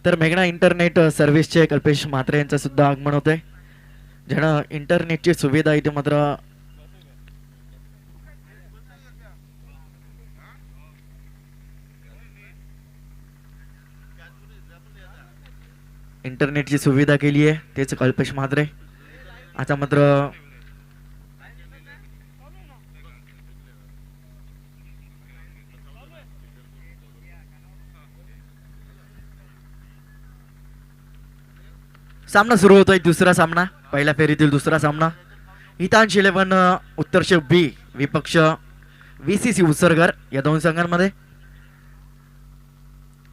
तर मेघना इंटरनेट सर्व्हिसचे कल्पेश म्हात्रे यांचं सुद्धा आगमन होते, ज्यानं इंटरनेटची सुविधा इथे मात्र इंटरनेटची सुविधा केली आहे, तेच कल्पेश म्हात्रे. आता मात्र सामना सुरू होतोय, दुसरा सामना, पहिल्या फेरीतील दुसरा सामना. हितांश 11 उत्तर्ष बी विपक्ष VCC उसरगर या दोन संघांमध्ये.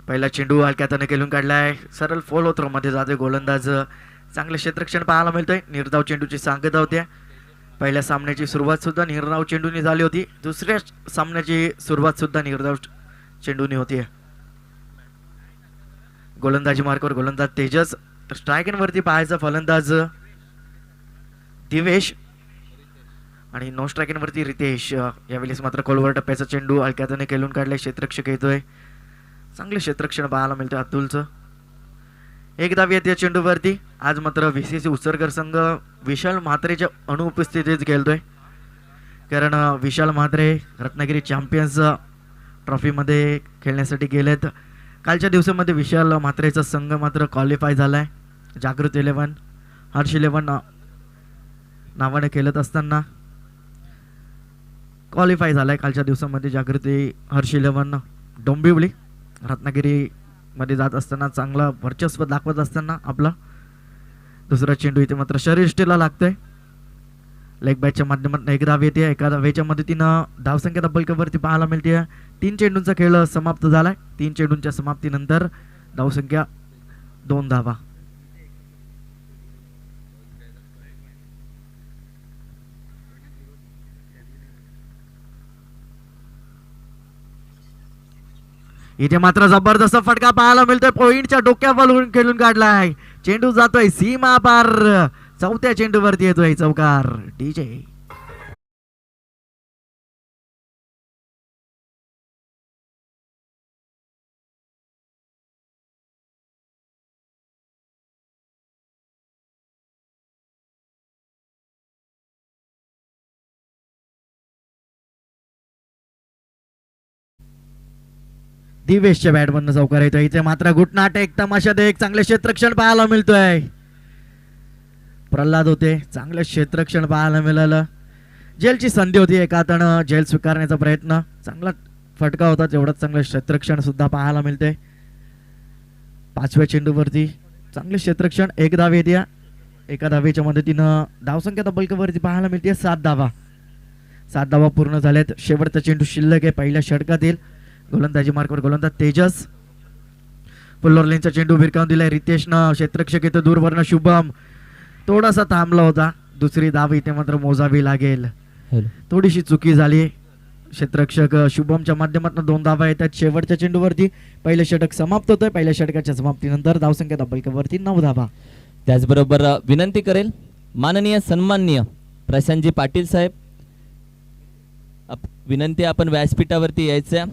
पहिला चेंडू हलक्यात खेळून काढलाय, सरळ फॉलो थ्रो मध्ये जातोय गोलंदाज. चांगले क्षेत्ररक्षण पाहायला मिळतोय, निर्धाव चेंडूची सांगता होत्या. पहिल्या सामन्याची सुरुवात सुद्धा निर्धाव चेंडूने झाली होती, दुसऱ्या सामन्याची सुरुवात सुद्धा निर्धाव चेंडूने होती. गोलंदाजी मार्कवर गोलंदाज तेजस, तर स्ट्रायकिंग वरती पाहायचा फलंदाज दिवेश आणि नॉन स्ट्रायकिंग वरती रितेश. यावेळेस मात्र खोलवर टप्प्याचा चेंडू हलक्यात खेळून काढलाय, क्षेत्ररक्षक येतोय, चांगले क्षेत्ररक्षण पाहायला मिळतंय अतुलचं. एक धाव येते चेंडूवरती. आज मात्र VCC उसरगर संघ विशाल म्हात्रेच्या अनुपस्थितीत खेळतोय, कारण विशाल म्हात्रे रत्नागिरी चॅम्पियन्स ट्रॉफीमध्ये खेळण्यासाठी गेलेत. कालच्या दिवसामध्ये विशाल म्हात्रेचा संघ मात्र क्वालिफाय झालाय. जागृत 11 हर्ष 11 नावाने खेळत असताना क्वालिफाय झालाय कालच्या दिवसामध्ये. जागृती हर्ष 11 डोंबिवली रत्नागिरी मध्ये जात असताना चांगला वर्चस्व दाखवत असताना आपला दुसरा चेंडू इथे मात्र शरीरष्टीला लागतोय. लेग बॅटच्या माध्यमातून एक धाव येते, एका धावेच्या मदतीनं धावसंख्या डबलवरती पाहायला मिळते. 3 चेंडूंचा खेळ समाप्त झालाय. 3 चेंडूंच्या समाप्तीनंतर धावसंख्या 2 धावा. इथे मात्र जबरदस्त फटका पाहायला मिळतोय, पॉइंटच्या डोक्यावर खेळून काढलाय, चेंडू जातोय सीमा पार. चौथ्या चेंडूवरती येतोय चौकार. DJ दिवेशच्या बॅटमधनं चौकार येतोय. इथे मात्र गुटनाट एक तमाशा एक चांगले क्षेत्ररक्षण पाहायला मिळतोय. प्रल्हाद होते, चांगलं क्षेत्ररक्षण पाहायला मिळालं. जेलची संधी होती, एका हातानं जेल स्वीकारण्याचा प्रयत्न, चांगला फटका होता, तेवढंच चांगलं क्षेत्ररक्षण सुद्धा पाहायला मिळते. 5व्या चेंडूवरती चांगले क्षेत्ररक्षण, एक धाव येते. एका धावेच्या मदतीनं धावसंख्या बल्कवरती पाहायला मिळते 7 धावा. 7 धावा पूर्ण झाल्यात. शेवटचा चेंडू शिल्लक आहे पहिल्या षटकातील. गोलंदाजी मार्कवर गोलंदाज तेजस, पुल्लोर लेनचा चेंडू भिरकावून दिलाय रितेशनं. क्षेत्ररक्षक येतो दूरवरनं शुभम, थोडासा थांबला होता. दुसरी धाव इथे मात्र मोजावी लागेल, थोडीशी चुकी झाली. क्षेत्ररक्षक शुभमच्या माध्यमातून 2 धावा येतात. शेवटच्या चेंडूवरती पहिले षटक समाप्त होतोय. पहिल्या षटकाच्या समाप्तीनंतर धावसंख्या डबलवरती 9 धावा. त्याचबरोबर विनंती करेल माननीय सन्माननीय प्रशांतजी पाटील साहेब, विनंती आपण व्यासपीठावरती यायचं.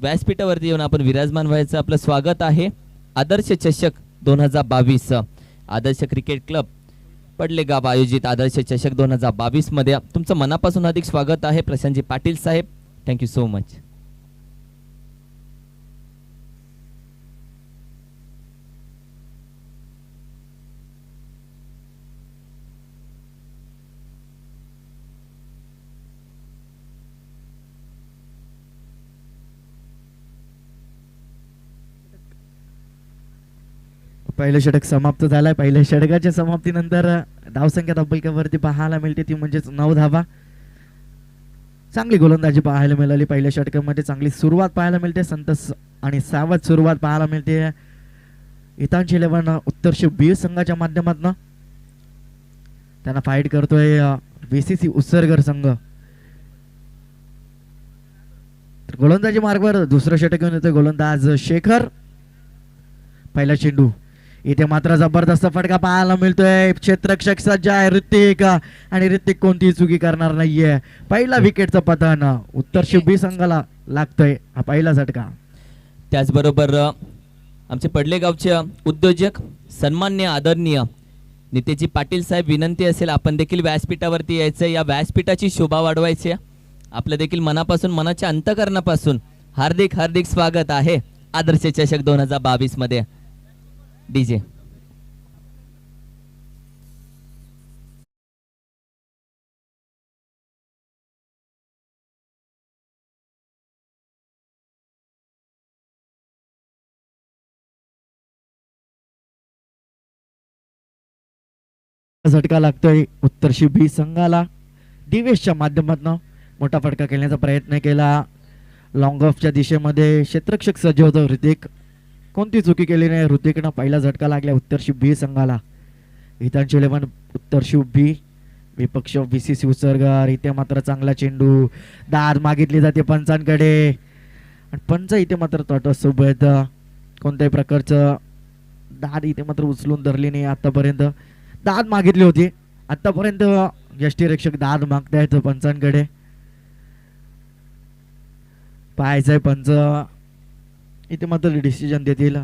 व्यासपीठावरती येऊन आपण विराजमान व्हायचं. आपलं स्वागत आहे. आदर्श चषक 2022 आदर्श क्रिकेट क्लब पडलेगाव आयोजित आदर्श चषक 2022 मध्ये तुमचं मनापासून अधिक स्वागत आहे प्रशांतजी पाटील साहेब. Thank you so much. पहिलं षटक समाप्त झालंय. पहिल्या षटकाच्या समाप्तीनंतर धावसंख्या डबलवरती पाहायला मिळते, ती म्हणजेच 9 धावा. चांगली गोलंदाजी पाहायला मिळाली पहिल्या षटकामध्ये. चांगली सुरुवात पाहायला मिळते, संतस आणि सावध सुरुवात पाहायला मिळते. हितांश 11 उत्तर्ष बी संघाच्या माध्यमातून त्यांना फाईट करतोय VCC उसरगर संघ. गोलंदाजी मार्गवर दुसरं षटक घेऊन येतोय गोलंदाज शेखर. पहिला चेंडू इथे मात्र जबरदस्त फटका पाहायला मिळतोय. क्षेत्ररक्षक सज्ज आहे ऋतिक, आणि ऋतिक कोणतीही चुकी करणार नाहीये. पहिला विकेटचं पतन उत्तर बी संघाला लागतोय, हा पहिला झटका. त्याचबरोबर आमचे पडलेगावचे उद्योजक सन्मान्य आदरणीय नितेजी पाटील साहेब, विनंती असेल आपण देखील व्यासपीठावरती यायचं, या व्यासपीठाची शोभा वाढवायची आहे. आपलं देखील मनापासून, मनाच्या अंतकरणापासून हार्दिक हार्दिक स्वागत आहे आदर्श चषक 2022 मध्ये. डीजे झटका लागतोय उत्तरशी बी संघाला. दिवेशच्या माध्यमातून मोठा फटका खेळण्याचा प्रयत्न केला. लॉंग ऑफच्या दिशेमध्ये क्षेत्ररक्षक सज्ज होतो ऋतिक. कोणती चुकी केली नाही ऋतिकनं. पहिला झटका लागला उत्तरशी बी संघाला. हितांची 11 उत्तरशी बी विपक्ष बीसीसी उसरगार. इथे मात्र चांगला चेंडू, दाद मागितली जाते पंचांकडे आणि पंच इथे मात्र तटस्थ उभे आहेत. कोणत्याही प्रकारचं दाद इथे मात्र उचलून धरली नाही आतापर्यंत. दाद मागितली होती आतापर्यंत, यष्टीरक्षक दाद मागतायत पंचांकडे. पाहायचंय पंच इथे मात्र डिसिजन देतील.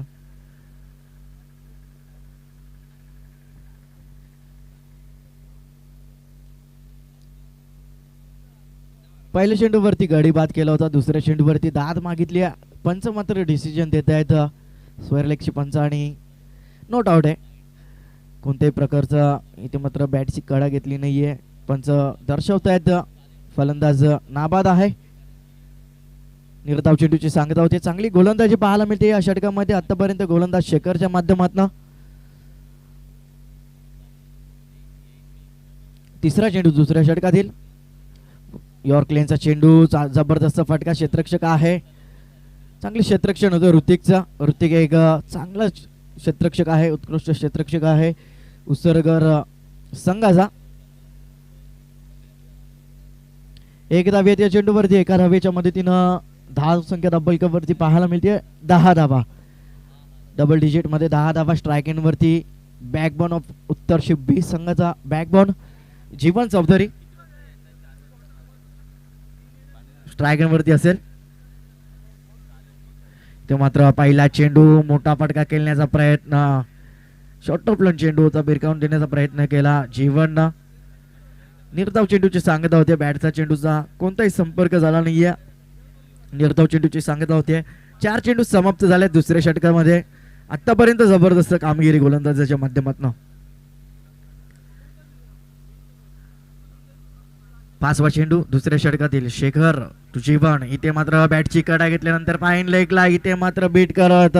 पहिल्या चेंडूवरती गडी बाद केला होता, दुसऱ्या चेंडूवरती दाद मागितली. पंच मात्र डिसिजन देत आहेत स्वरलेखची पंच आणि नोट आउट आहे. कोणत्याही प्रकारचा इथे मात्र बॅटची कडा घेतली नाहीये. पंच दर्शवतायत फलंदाज नाबाद आहे. निर्धाव चेंडूची सांगता होते. चांगली गोलंदाजी पाहायला मिळते या षटकामध्ये आतापर्यंत गोलंदाज शेखरच्या माध्यमातून. तिसरा चेंडू दुसऱ्या षटकातील. यॉर्क लेनचा चेंडू, जबरदस्त फटका. क्षेत्ररक्षक आहे, चांगले क्षेत्ररक्षण होतं ऋतिकचा. ऋतिक एक चांगला क्षेत्ररक्षक आहे, उत्कृष्ट क्षेत्ररक्षक आहे उसरगर संघाचा. एक धाव येते चेंडूवरती. एका धावेच्या मदतीनं धाव संख्या डबल पाहायला मिळते 10 धावा. डबल डिजिट मध्ये 10 धावा. स्ट्राईक एंड वरती बॅकबोन ऑफ उत्तर बी संघाचा बॅकबोन जीवन चौधरी स्ट्राईक एंड वरती असेल. ते मात्र पहिला चेंडू, मोठा फटका खेळण्याचा प्रयत्न. शॉर्ट टॉपलन चेंडू होता, बिरकावून देण्याचा प्रयत्न केला जीवन. निर्धाव चेंडूची सांगता होते. बॅटचा चेंडूचा कोणताही संपर्क झाला नाहीये. निर्धाव चेंडूची सांगता होते. 4 चेंडू समाप्त झाले दुसऱ्या षटकामध्ये. आतापर्यंत जबरदस्त कामगिरी गोलंदाजाच्या माध्यमातून. 5वा चेंडू दुसऱ्या षटकातील. शेखर टू जीवन. इथे मात्र बॅटची कडा घेतल्यानंतर फाईन लेगला इथे मात्र बीट करत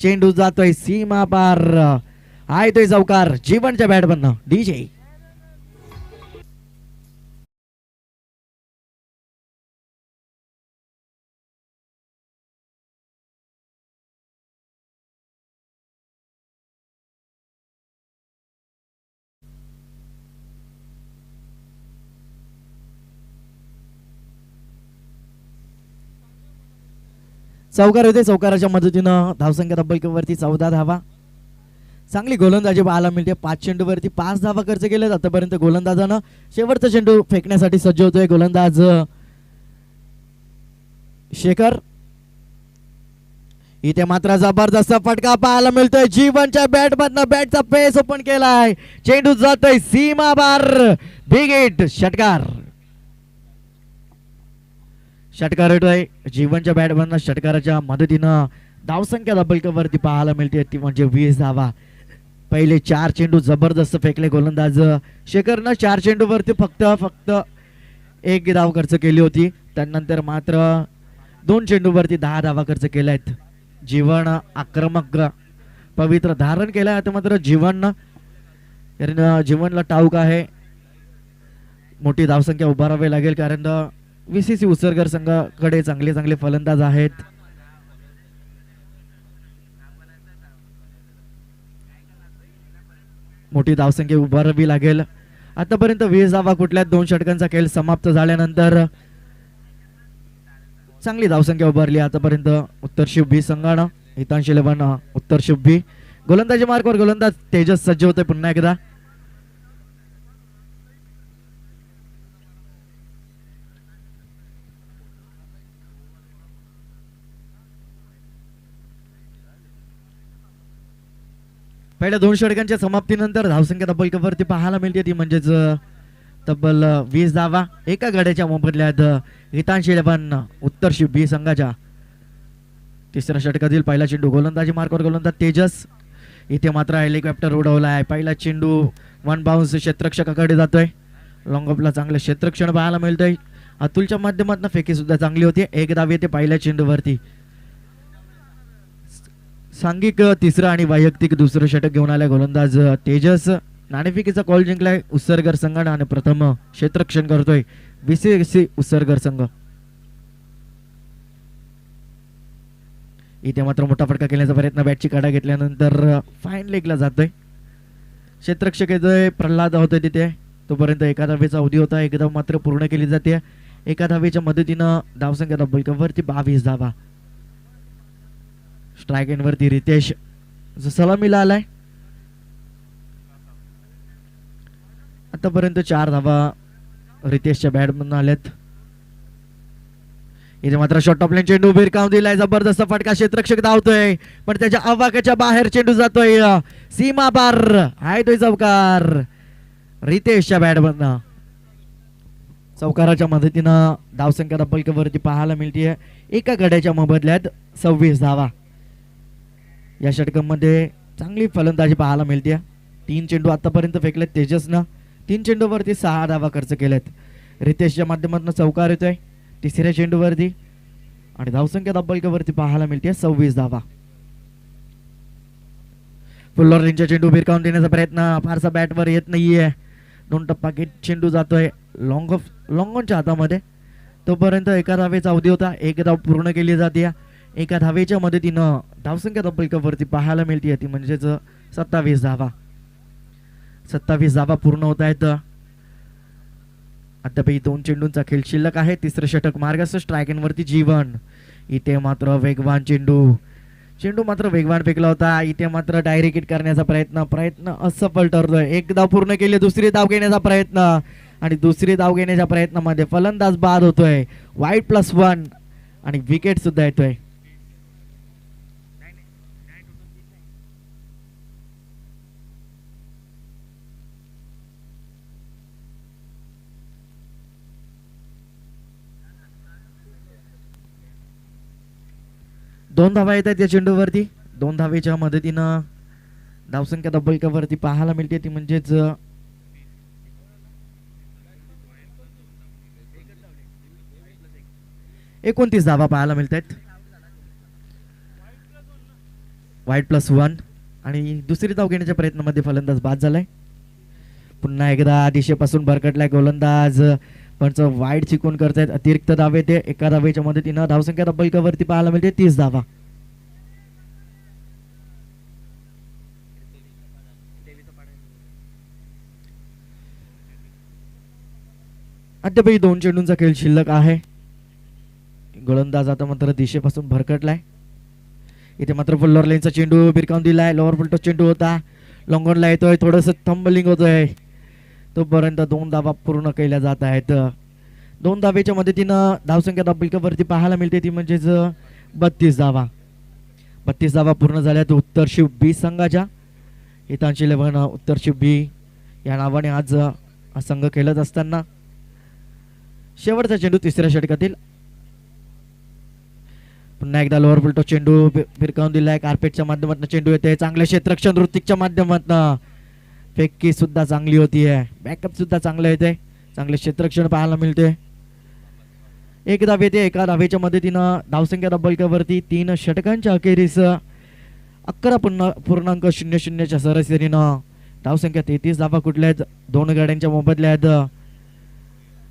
चेंडू जातोय सीमा पार. आहे तो चौकार जीवनच्या बॅट बनणं. डीजे चौकार होते. चौकाराच्या मदतीनं धावसंख्या डब्बलवरती 14 धावा. चांगली गोलंदाजी पाहायला मिळते. 5 चेंडूवरती 5 धावा खर्च केले आतापर्यंत गोलंदाजानं. शेवटचा चेंडू फेकण्यासाठी सज्ज होतोय गोलंदाज शेखर. इथे मात्र जबरदस्त फटका पाहायला मिळतोय जीवनच्या बॅट मधनं. बॅटचा पेस ओपन केलाय. चेंडू जातोय सीमा बार. Big hit. षटकार. षटकार येतोय जीवनच्या बॅट मधनं. षटकाराच्या मदतीनं धावसंख्या डबलवरती पाहायला मिळते ती म्हणजे 20 धावा. पहिले 4 चेंडू जबरदस्त फेकले गोलंदाज शेखरनं. 4 चेंडूवरती फक्त 1 धाव खर्च केली होती. त्यानंतर मात्र 2 चेंडूवरती 10 धावा खर्च केल्यात. जीवन आक्रमक पवित्र धारण केलाय आता मात्र जीवन. जीवनला ठाऊक आहे मोठी धावसंख्या उभारावी लागेल, कारण बीसीसी उसरगर संघाकडे चांगले चांगले फलंदाज आहेत. मोठी धावसंख्या उभारावी लागेल. आतापर्यंत 20 धावा कुठल्या 2 षटकांचा खेळ समाप्त झाल्यानंतर चांगली धावसंख्या उभारली आतापर्यंत उत्तर शिव बी संघानं. हितांशी 11 उत्तर शिव बी. गोलंदाजी मार्कवर गोलंदाज तेजस सज्ज होते पुन्हा एकदा. पहिल्या 2 षटकांच्या समाप्तीनंतर धावसंख्या तब्बल वरती पाहायला मिळते ती म्हणजेच तब्बल 20 धावा एका गड्याच्या मोबदल्यात हितांशी 11 उत्तरशी बी संघाच्या. तिसऱ्या षटकातील पहिला चेंडू गोलंदाजी मार्कवर गोलंदाज तेजस. इथे मात्र हेलिकॉप्टर उडवला आहे. पहिला चेंडू वन बाउन्स क्षेत्ररक्षकाकडे जातोय. लॉंग ऑफला चांगलं क्षेत्ररक्षण पाहायला मिळतंय. अतुलच्या माध्यमातून फेकी सुद्धा चांगली होती. एक धाव येते पहिल्या चेंडूवरती. सांघिक तिसरं आणि वैयक्तिक दुसरं षटक घेऊन आलाय गोलंदाज तेजस. नाणेफेकीचा कॉल जिंकलाय उत्सर्गर संघानं आणि प्रथम क्षेत्ररक्षण करतोय बीसीएससी उत्सर्गर संघ. इथे मात्र मोठा फटका केल्याचा प्रयत्न बॅटची काढा घेतल्यानंतर फाईन लेगला जातोय. क्षेत्ररक्षक येतोय प्रल्हाद होतोय तिथे. तोपर्यंत एका धावेचा अवधी होता. एक धाव मात्र पूर्ण केली जाते. एका धावेच्या मदतीनं धावसंख्या तब्बल वरती 22 धावा. स्ट्राईक एंड वरती रितेश सलामीला आलाय. आतापर्यंत 4 धावा रितेशच्या बॅट मधून आल्यात. इथे मात्र शॉर्ट ऑफ लाईन चेंडू भिरकावून दिलाय. जबरदस्त फटका क्षेत्ररक्षक धावतोय पण त्याच्या आवाक्याच्या बाहेर चेंडू जातोय. सीमा पार आहे तो चौकार रितेशच्या बॅट मधनं. चौकाराच्या मदतीनं धावसंख्या तब्बल वरती पाहायला मिळते एका गड्याच्या मोबदल्यात 26 धावा. या षटकामध्ये चांगली फलंदाजी पाहायला मिळते. 3 चेंडू आतापर्यंत फेकलेत तेजसनं. 3 चेंडूवरती 6 धावा खर्च केल्यात. रितेशच्या माध्यमातून चौकार येतोय तिसऱ्या चेंडूवरती आणि धावसंख्या तब्बल वरती पाहायला मिळते 26 धावा. फुल्लर रेंजचा चेंडू भिरकावून देण्याचा प्रयत्न फारसा बॅटवर येत नाहीये. 2 टप्पा चेंडू जातोय लॉंगॉनच्या हातामध्ये. तोपर्यंत एका धावेचा अवधी होता. एक धाव पूर्ण केली जाते. एका धावेच्या मदतीनं धावसंख्या तब्बल वरती पाहायला मिळते ती म्हणजेच 27 धावा. 27 धावा पूर्ण होत आहेत. आतापैकी 2 चेंडूंचा खेळ शिल्लक आहे. तिसरं षटक मार्गस्थ स्ट्राईक एंड वरती जीवन. इथे मात्र वेगवान चेंडू मात्र वेगवान फेकला होता. इथे मात्र डायरेक्ट हिट करण्याचा प्रयत्न असफल ठरतोय. एक धाव पूर्ण केली. दुसरी धाव घेण्याचा प्रयत्न आणि दुसरी धाव घेण्याच्या प्रयत्नामध्ये फलंदाज बाद होतोय. वाईड +1 आणि विकेट सुद्धा येतोय. दोन धावा येत आहेत या चेंडूवरती. 2 धावेच्या मदतीनं धावसंख्या तब्बल वरती पाहायला मिळते ती म्हणजेच 29 धावा पाहायला मिळत आहेत. वाईड +1 आणि दुसरी धाव घेण्याच्या प्रयत्नामध्ये फलंदाज बाद झालाय. पुन्हा एकदा दिशेपासून भरकटलाय गोलंदाज पण वाईड चिकून करतायत. अतिरिक्त धावे ते एका धावेच्या मदतीनं धावसंख्या तब्बल वरती पाहायला मिळते 30 धावा. अद्यापही 2 चेंडूंचा खेळ शिल्लक आहे. गोलंदाज आता मात्र दिशेपासून भरकटलाय. इथे मात्र फुल्लर लाईनचा चेंडू भिरकावून दिलाय. लोअर फुलटॉस चेंडू होता. लॉंगॉनला येतोय. थोडस थंबलिंग होतोय. तोपर्यंत 2 धावा पूर्ण केल्या जात आहेत. 2 धावेच्या मदतीनं धावसंख्या तब्बल वरती पाहायला मिळते ती म्हणजेच 32 धावा. 32 धावा पूर्ण झाल्यात उत्तर शिव बी संघाच्या. हितांशी 11 उत्तर शिव बी या नावाने आज हा संघ खेळत असताना शेवटचा चेंडू तिसऱ्या षटकातील. पुन्हा एकदा लोअर फुलटॉस चेंडू भिरकावून दिलाय. कार्पेटच्या माध्यमातून चेंडू येते. चांगले क्षेत्ररक्षण ऋतिकच्या माध्यमातून फेकी सुद्धा चांगली होतीये. बॅकअप सुद्धा चांगलं येते. चांगले क्षेत्ररक्षण पाहायला मिळते. एक धाव येते. एका धावेच्या मदतीनं धावसंख्या तब्बल वरती 3 षटकांच्या अखेरीस 11.00च्या सरासरीनं धावसंख्या 33 धावा कुठल्या आहेत. 2 गाड्यांच्या मोबदल्यात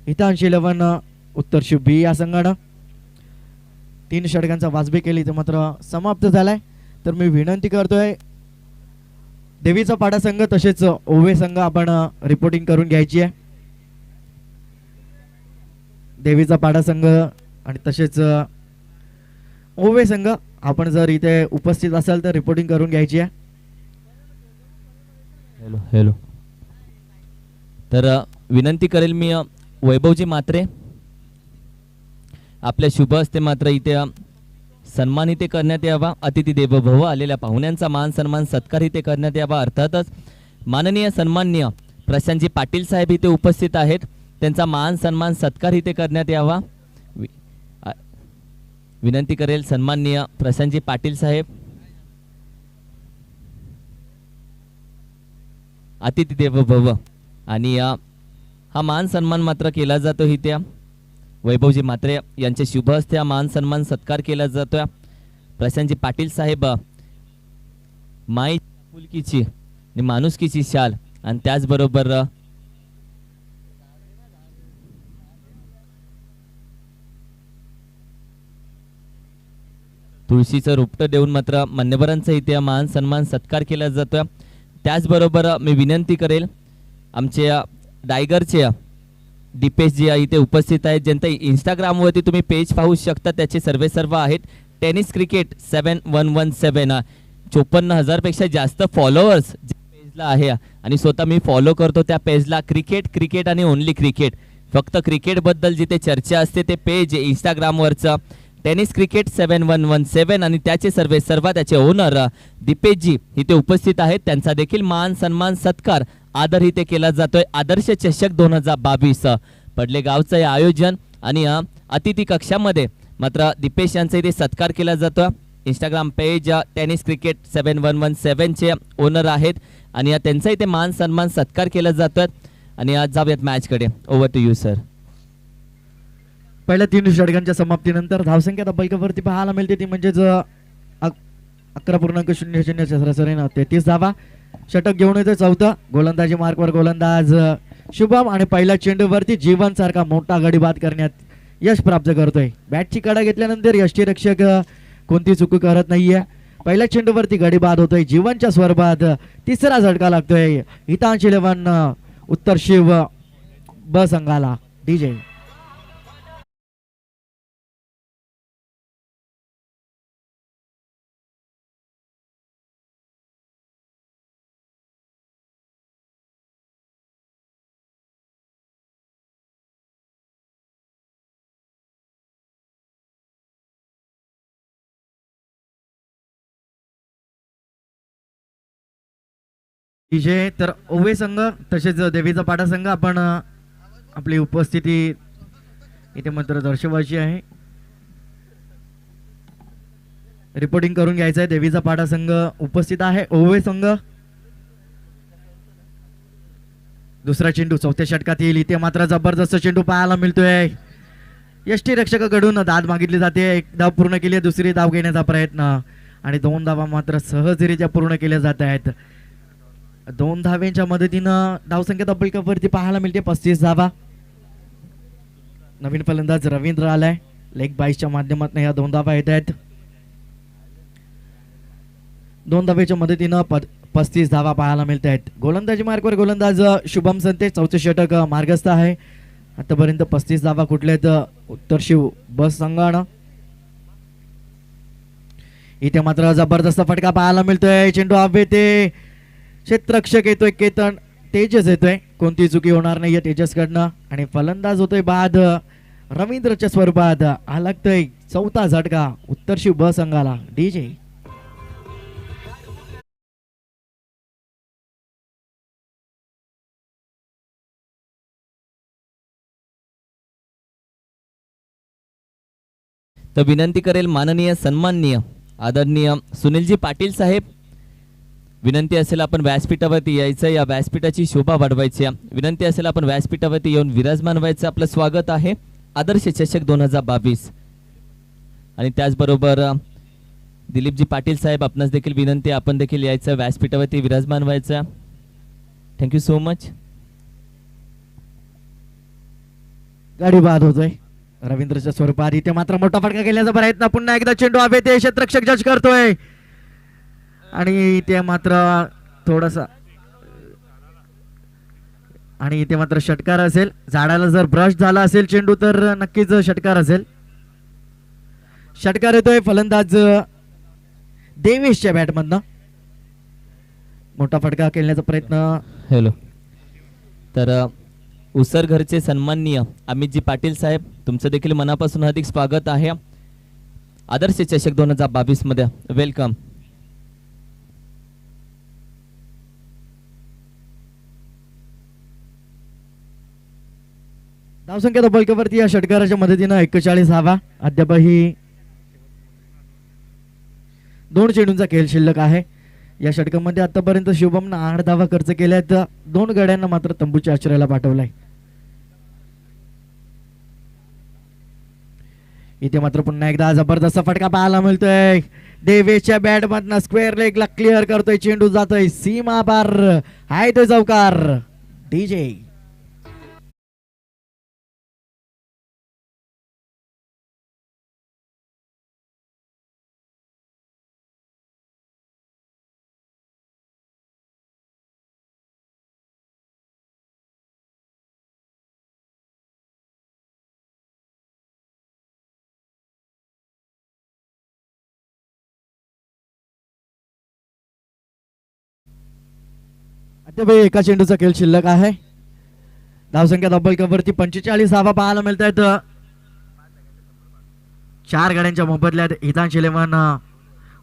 हितांशी 11 उत्तर शिव बी या संघानं 3 षटकांचा वाजबी केली तर मात्र समाप्त झालाय. तर मी विनंती करतोय देवीचा पाडा संघ तसेच ओवे संघ आपण रिपोर्टिंग करून घ्यायची आहे. देवीचा पाडा संघ आणि तसेच ओवे संघ आपण जर इथे उपस्थित असाल तर रिपोर्टिंग करून घ्यायची आहे. हॅलो तर विनंती करेल मी वैभवजी मात्रे आपल्या शुभ हस्ते मात्र इथे सन्मान इथे करण्यात यावा. अतिथी देवो भव, आलेल्या पाहुण्यांचा मान सन्मान सत्कार इथे करण्यात यावा. अर्थातच माननीय सन्माननीय प्रशांतजी पाटील साहेब इथे उपस्थित आहेत, त्यांचा मान सन्मान सत्कार इथे करण्यात यावा. विनंती करेल सन्माननीय प्रशांतजी पाटील साहेब. अतिथी देवो भव आणि हा मान सन्मान मात्र केला जातो इथे वैभवजी म्हात्रे यांच्या शुभ हस्ते हा मान सन्मान सत्कार केला जातोय. प्रशांतजी पाटील साहेब माई फुलकीची आणि माणुसकीची शाल आणि त्याचबरोबर तुळशीचं रोपटं देऊन मात्र मान्यवरांचा इथे मान सन्मान सत्कार केला जातोय. त्याचबरोबर मी विनंती करेल आमचे डायगरचे दीपेश जी इथे उपस्थित आहेत, ज्यांचा इंस्टाग्रामवरती तुम्ही पेज पाहू शकता, त्याचे सर्व आहेत. टेनिस क्रिकेट 7117 54,000 पेक्षा जास्त फॉलोअर्स पेजला आहे आणि स्वतः मी फॉलो करतो त्या पेजला. क्रिकेट आणि ओनली क्रिकेट, फक्त क्रिकेटबद्दल जिथे चर्चा असते ते पेज इंस्टाग्रामवरचं टेनिस क्रिकेट 7117 आणि त्याचे सर्व त्याचे ओनर दीपेशजी इथे उपस्थित आहेत. त्यांचा देखील मान सन्मान सत्कार आदर इथे केला जातोय. आदर्श चषक 2022 पडले गावचं हे आयोजन आणि अतिथी कक्षामध्ये मात्र दीपेश यांचा इथे सत्कार केला जातो. इंस्टाग्राम पेज टेनिस क्रिकेट 7117 चे ओनर आहेत आणि त्यांचा इथे मान सन्मान सत्कार केला जातोय. आणि आज जाऊयात मॅच कडे. Over to you sir. पहिल्या 3 षटकांच्या समाप्तीनंतर धावसंख्या तब्बलकावरती पाहायला मिळते ती म्हणजेच 11.00 सरासरीनं 33 धावा. षटक घेऊन येतोय चौथं. गोलंदाजी मार्कवर गोलंदाज शुभम आणि पहिल्या चेंडूवरती जीवन सारखा मोठा गडी बाद करण्यात यश प्राप्त करतोय. बॅटची कडा घेतल्यानंतर यष्टीरक्षक कोणती चूक करत नाहीये. पहिल्या चेंडूवरती गडी बाद होतोय जीवनच्या स्वरूपात. तिसरा झटका लागतोय हितांश 11 उत्तर शिव ब संघाला. डीजे डीजे तर ओवे संघ तसेच देवीचा पाडा संघ आपण आपली उपस्थिती इथे मात्र दर्शवायची आहे. रिपोर्टिंग करून घ्यायचं आहे. देवीचा पाडा संघ उपस्थित आहे. ओवे संघ दुसरा चेंडू चौथ्या षटकात येईल. इथे मात्र जबरदस्त चेंडू पाहायला मिळतोय. यष्टी रक्षकाकडून दाद मागितली जाते. एक धाव पूर्ण केली, दुसरी धाव घेण्याचा प्रयत्न आणि 2 धावा मात्र सहजरित्या पूर्ण केल्या जात आहेत. 2 धाव्यांच्या मदतीनं धावसंख्या तब्बलकावरती पाहायला मिळते 35 धावा. नवीन फलंदाज रवींद्र आलाय. लेग बाईसच्या माध्यमातून या 2 धावा येत आहेत. 2 धावेच्या मदतीनं 35 धावा पाहायला मिळत आहेत. गोलंदाजी मार्कवर गोलंदाज शुभम संते. चौथे षटक मार्गस्थ आहे. आतापर्यंत 35 धावा कुठल्यात उत्तर शिव बस संघानं. इथे मात्र जबरदस्त फटका पाहायला मिळतोय. चेंडू हवेते. क्षेत्ररक्षक येतोय केतन. तेजस येतोय. कोणती चुकी होणार नाहीये तेजसकडनं आणि फलंदाज होतोय बाद रवींद्रच्या स्वरूपात. हा लागतोय चौथा झटका उत्तर शिव ब संघाला. डीजे तर विनंती करेल माननीय सन्माननीय आदरणीय सुनीलजी पाटील साहेब, विनंती असेल आपण व्यासपीठावरती यायचं. या व्यासपीठाची शोभा वाढवायची. विनंती असेल आपण व्यासपीठावरती येऊन विराजमान व्हायचं. आपलं स्वागत आहे आदर्श चषक 2022. आणि त्याचबरोबर दिलीपजी पाटील साहेब आपणास देखील विनंती, आपण देखील यायचं व्यासपीठावरती विराजमान व्हायचं. Thank you so much. गाडी बाद होतोय रवींद्रच्या स्वरूपात. इथे मात्र मोठा फटका केल्याचा प्रयत्न. पुन्हा एकदा चेंडू हवे ते क्षेत्ररक्षक जज करतोय आणि इथे मात्र थोडासा आणि इथे मात्र षटकार असेल. झाडाला जर ब्रश झाला असेल चेंडू तर नक्कीच षटकार असेल. षटकार येतोय फलंदाज देवेशच्या बॅटमधनं. मोठा फटका खेळण्याचा प्रयत्न. हॅलो. तर उसर घरचे सन्माननीय अमितजी पाटील साहेब, तुमचं देखील मनापासून हार्दिक स्वागत आहे. आदर्श चषक 2022 मध्ये वेलकम. धावसंख्या तब्बलकेवरती या षटकाराच्या मदतीनं 41 धावा. अद्यापही 2 चेंडूंचा खेळ शिल्लक आहे. या षटकामध्ये आतापर्यंत शुभमनं 8 धावा खर्च केल्या तर 2 गड्यांना मात्र तंबूच्या आश्रयाला पाठवलाय. इथे मात्र पुन्हा एकदा जबरदस्त फटका पाहायला मिळतोय. देवेशच्या बॅट मधनं स्क्वेअर लेगला क्लिअर करतोय. चेंडू जातोय सीमा पार. हाय तो चौकार डीजे. अद्याप एका चेंडूचा खेळ शिल्लक आहे. धावसंख्या तब्बलकेवरती 45 धावा पाहायला मिळत आहेत. 4 गाड्यांच्या मोबदल्यात हितांश 11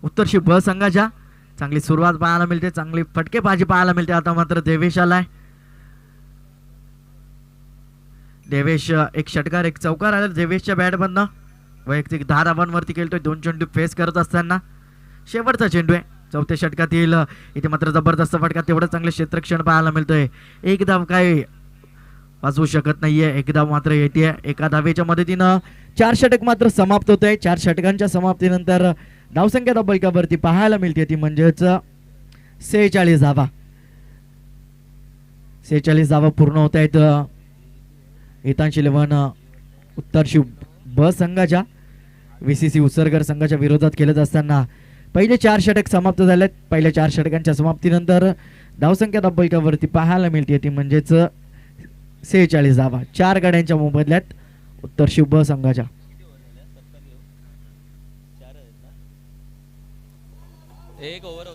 उत्तरशी ब संघाच्या चांगली सुरुवात पाहायला मिळते. चांगली फटकेबाजी पाहायला मिळते. आता मात्र देवेश आलाय. देवेश एक षटकार एक चौकार आला देवेशच्या बॅट मधनं. वैयक्तिक 10 धावांवरती खेळतोय. 2 चेंडू फेस करत असताना शेवटचा चेंडू आहे चौथ्या षटकातील. इथे मात्र जबरदस्त फटका. तेवढं चांगलं क्षेत्रक्षण पाहायला मिळतोय. एक धाव काय वाचवू शकत नाहीये. एक धाव मात्र येते. एका धावेच्या मदतीनं 4 षटक मात्र समाप्त होत आहे. 4 षटकांच्या समाप्तीनंतर धावसंख्या तब्बलकेवरती पाहायला मिळते ती म्हणजेच 46 धावा. 46 धावा पूर्ण होत आहेत. हितांश 11 उत्तर ब संघाच्या VCC उसरगर संघाच्या विरोधात खेळत असताना पहिले 4 षटक समाप्त झालेत. पहिल्या 4 षटकांच्या समाप्तीनंतर धावसंख्या तब्बलकेवरती पाहायला मिळते ती म्हणजेच 46 धावा. 4 गाड्यांच्या मोबदल्यात उत्तर ब संघाच्या. एक ओव्हर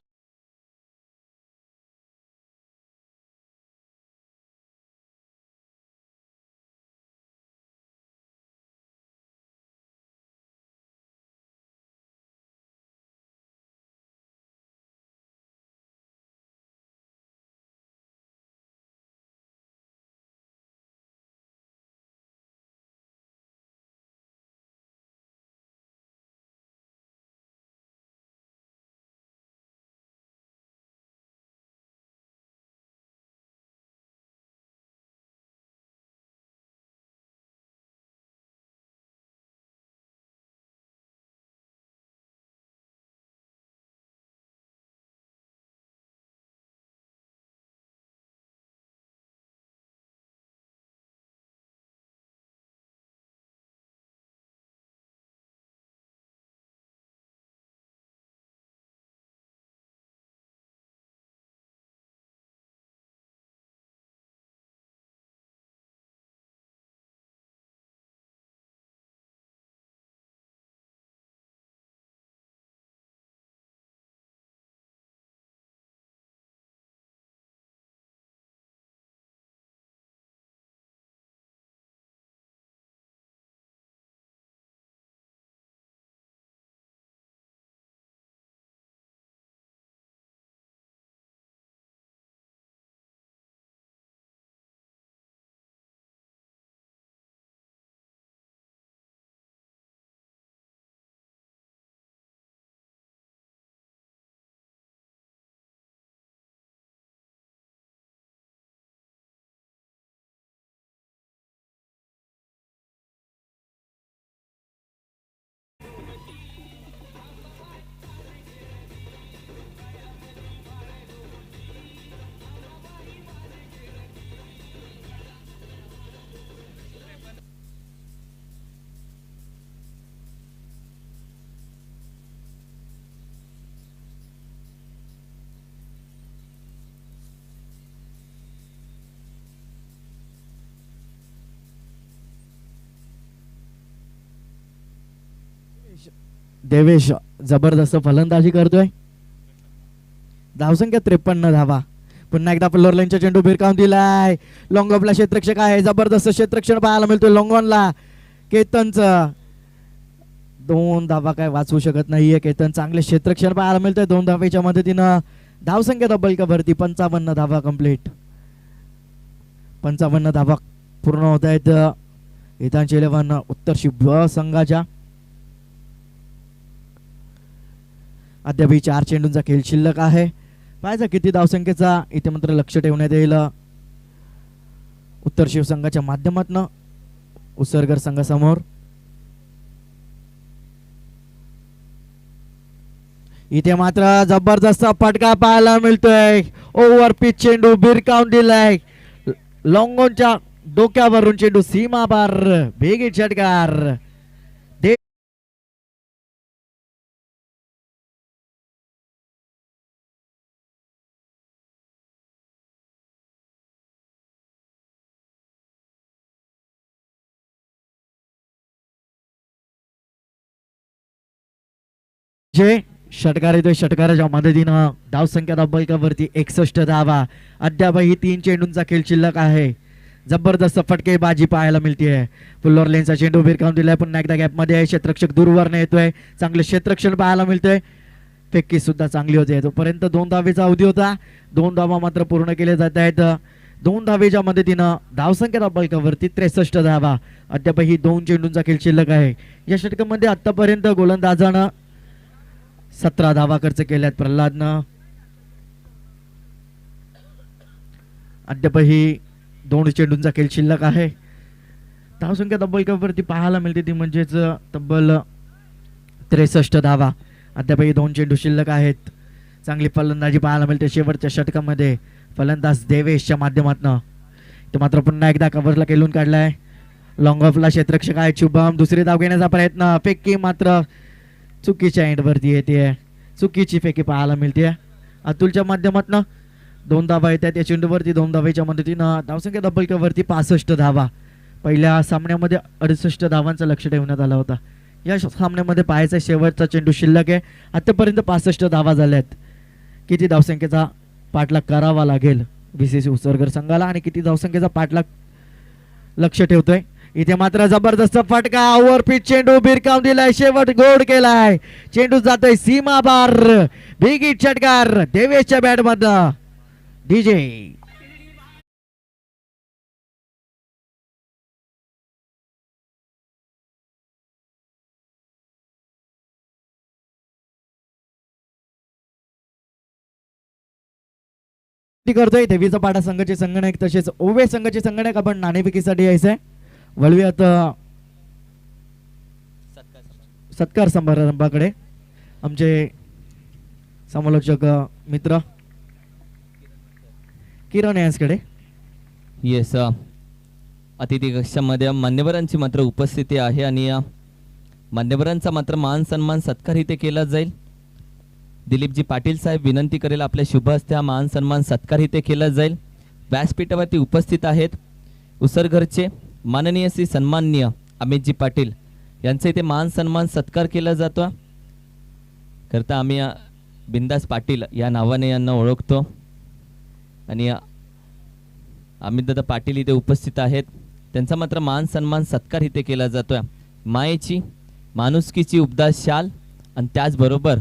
देवेश जबरदस्त फलंदाजी करतोय. धावसंख्या 53 धावा. पुन्हा एकदा फ्लोर लाईनच्या चेंडू भिरकावून दिलाय. लॉंग ऑफला क्षेत्रक्षक आहे. जबरदस्त क्षेत्रक्षण पाहायला मिळतोय लॉंग ऑनला. केतनचं 2 धावा काय वाचवू शकत नाहीये केतन. चांगले क्षेत्ररक्षण पाहायला मिळतंय 2 धावेच्या मदतीनं. धावसंख्या डबल कवरती 55 धावा कंप्लीट. 55 धावा पूर्ण होत आहेत हितांची 11 उत्तरशी ब संघाच्या. अद्याप 4 चेंडूंचा खेळ शिल्लक आहे. पाहायचा किती धावसंख्येचा इथे मात्र लक्ष ठेवण्यात येईल उत्तर शिव संघाच्या माध्यमातून उसरगर संघासमोर. इथे मात्र जबरदस्त फटका पाहायला मिळतोय. ओव्हर पिच चेंडू भिरकावून दिलाय. लॉंगोनच्या डोक्यावरून चेंडू सीमा पार. भेगीत षटकार. जे षटकार येतोय षटकाराच्या मदतीनं धावसंख्या डबलकावरती 61 धावा. अद्यापही 3 चेंडूंचा खेळ शिल्लक आहे. जबरदस्त फटकेबाजी पाहायला मिळतेय. फुल्लोर लेनचा चेंडू भिरकावून दिलाय. पुन्हा एकदा गॅप मध्ये क्षेत्ररक्षक दूरवरनं येतोय. चांगले क्षेत्ररक्षण पाहायला मिळतंय. फेकी सुद्धा चांगली होते. तोपर्यंत 2 धावेचा अवधी होता. 2 धावा मात्र पूर्ण केले जात आहेत. 2 धावेच्या मदतीनं धावसंख्या डबलकावरती 63 धावा. अद्यापही 2 चेंडूंचा खेळ शिल्लक आहे. या षटकामध्ये आतापर्यंत गोलंदाजानं 17 धावा खर्च केल्यात प्रल्हादनं. अद्यापही 2 चेंडूंचा खेळ शिल्लक आहे. धावसंख्या डबलकावरती पाहायला मिळते ती म्हणजेच तब्बल 63 धावा. अद्यापही 2 चेंडू शिल्लक आहेत. चांगली फलंदाजी पाहायला मिळते शेवटच्या षटकामध्ये फलंदाज देवेशच्या माध्यमातून. ते मात्र पुन्हा एकदा कव्हरला खेळून काढलाय. लॉंग ऑफला क्षेत्ररक्षक आहे शुभम. दुसरी धाव घेण्याचा प्रयत्न. फेकी मात्र चुकीच्या एंडवरती येते. चुकीची फेकी पाहायला मिळते अतुलच्या माध्यमातून. 2 धावा येतात या चेंडूवरती. 2 धावेच्या मदतीनं धावसंख्या डबलकावरती 65 धावा. पहिल्या सामन्यामध्ये 68 धावांचं लक्ष ठेवण्यात आला होता. या सामन्यामध्ये पाहायचा शेवटचा चेंडू शिल्लक आहे. आतापर्यंत 65 धावा झाल्यात. किती धावसंख्येचा पाठलाग करावा लागेल बीसीसी उसरगर संघाला आणि किती धावसंख्येचा पाठलाग लक्ष ठेवतोय. इथे मात्र जबरदस्त फटका. ओव्हर पिच चेंडू भिरकावून दिलाय. शेवट गोड केलाय. चेंडू जातोय सीमा बार. बिगीट षटकार देवेशच्या बॅट मधनं. डीजे करतोय. देवीचा पाडा संघाचे संगणक तसेच ओवे संघाचे संगणक आपण नाणेफेकीसाठी यायचंय. वळूयात सत्कार समारंभाकडे. आमचे समालोचक मित्र किरण यांसकडे. येस अतिथी कक्षामध्ये मान्यवरांची मात्र उपस्थिती आहे आणि मान्यवरांचा मात्र मान सन्मान सत्कार इथे केला जाईल. दिलीपजी पाटील साहेब विनंती करेल आपल्या शुभ हस्ते हा मान सन्मान सत्कार इथे केला जाईल. व्यासपीठावरती उपस्थित आहेत उसरघरचे माननीय श्री सन्माननीय अमितजी पाटील यांचा इथे मान सन्मान सत्कार केला जातो. करता आम्ही बिंदास पाटील या नावाने यांना ओळखतो आणि अमितदादा पाटील इथे उपस्थित आहेत. त्यांचा मात्र मान सन्मान सत्कार इथे केला जातोय. मायेची माणुसकीची उबदार शाल आणि त्याचबरोबर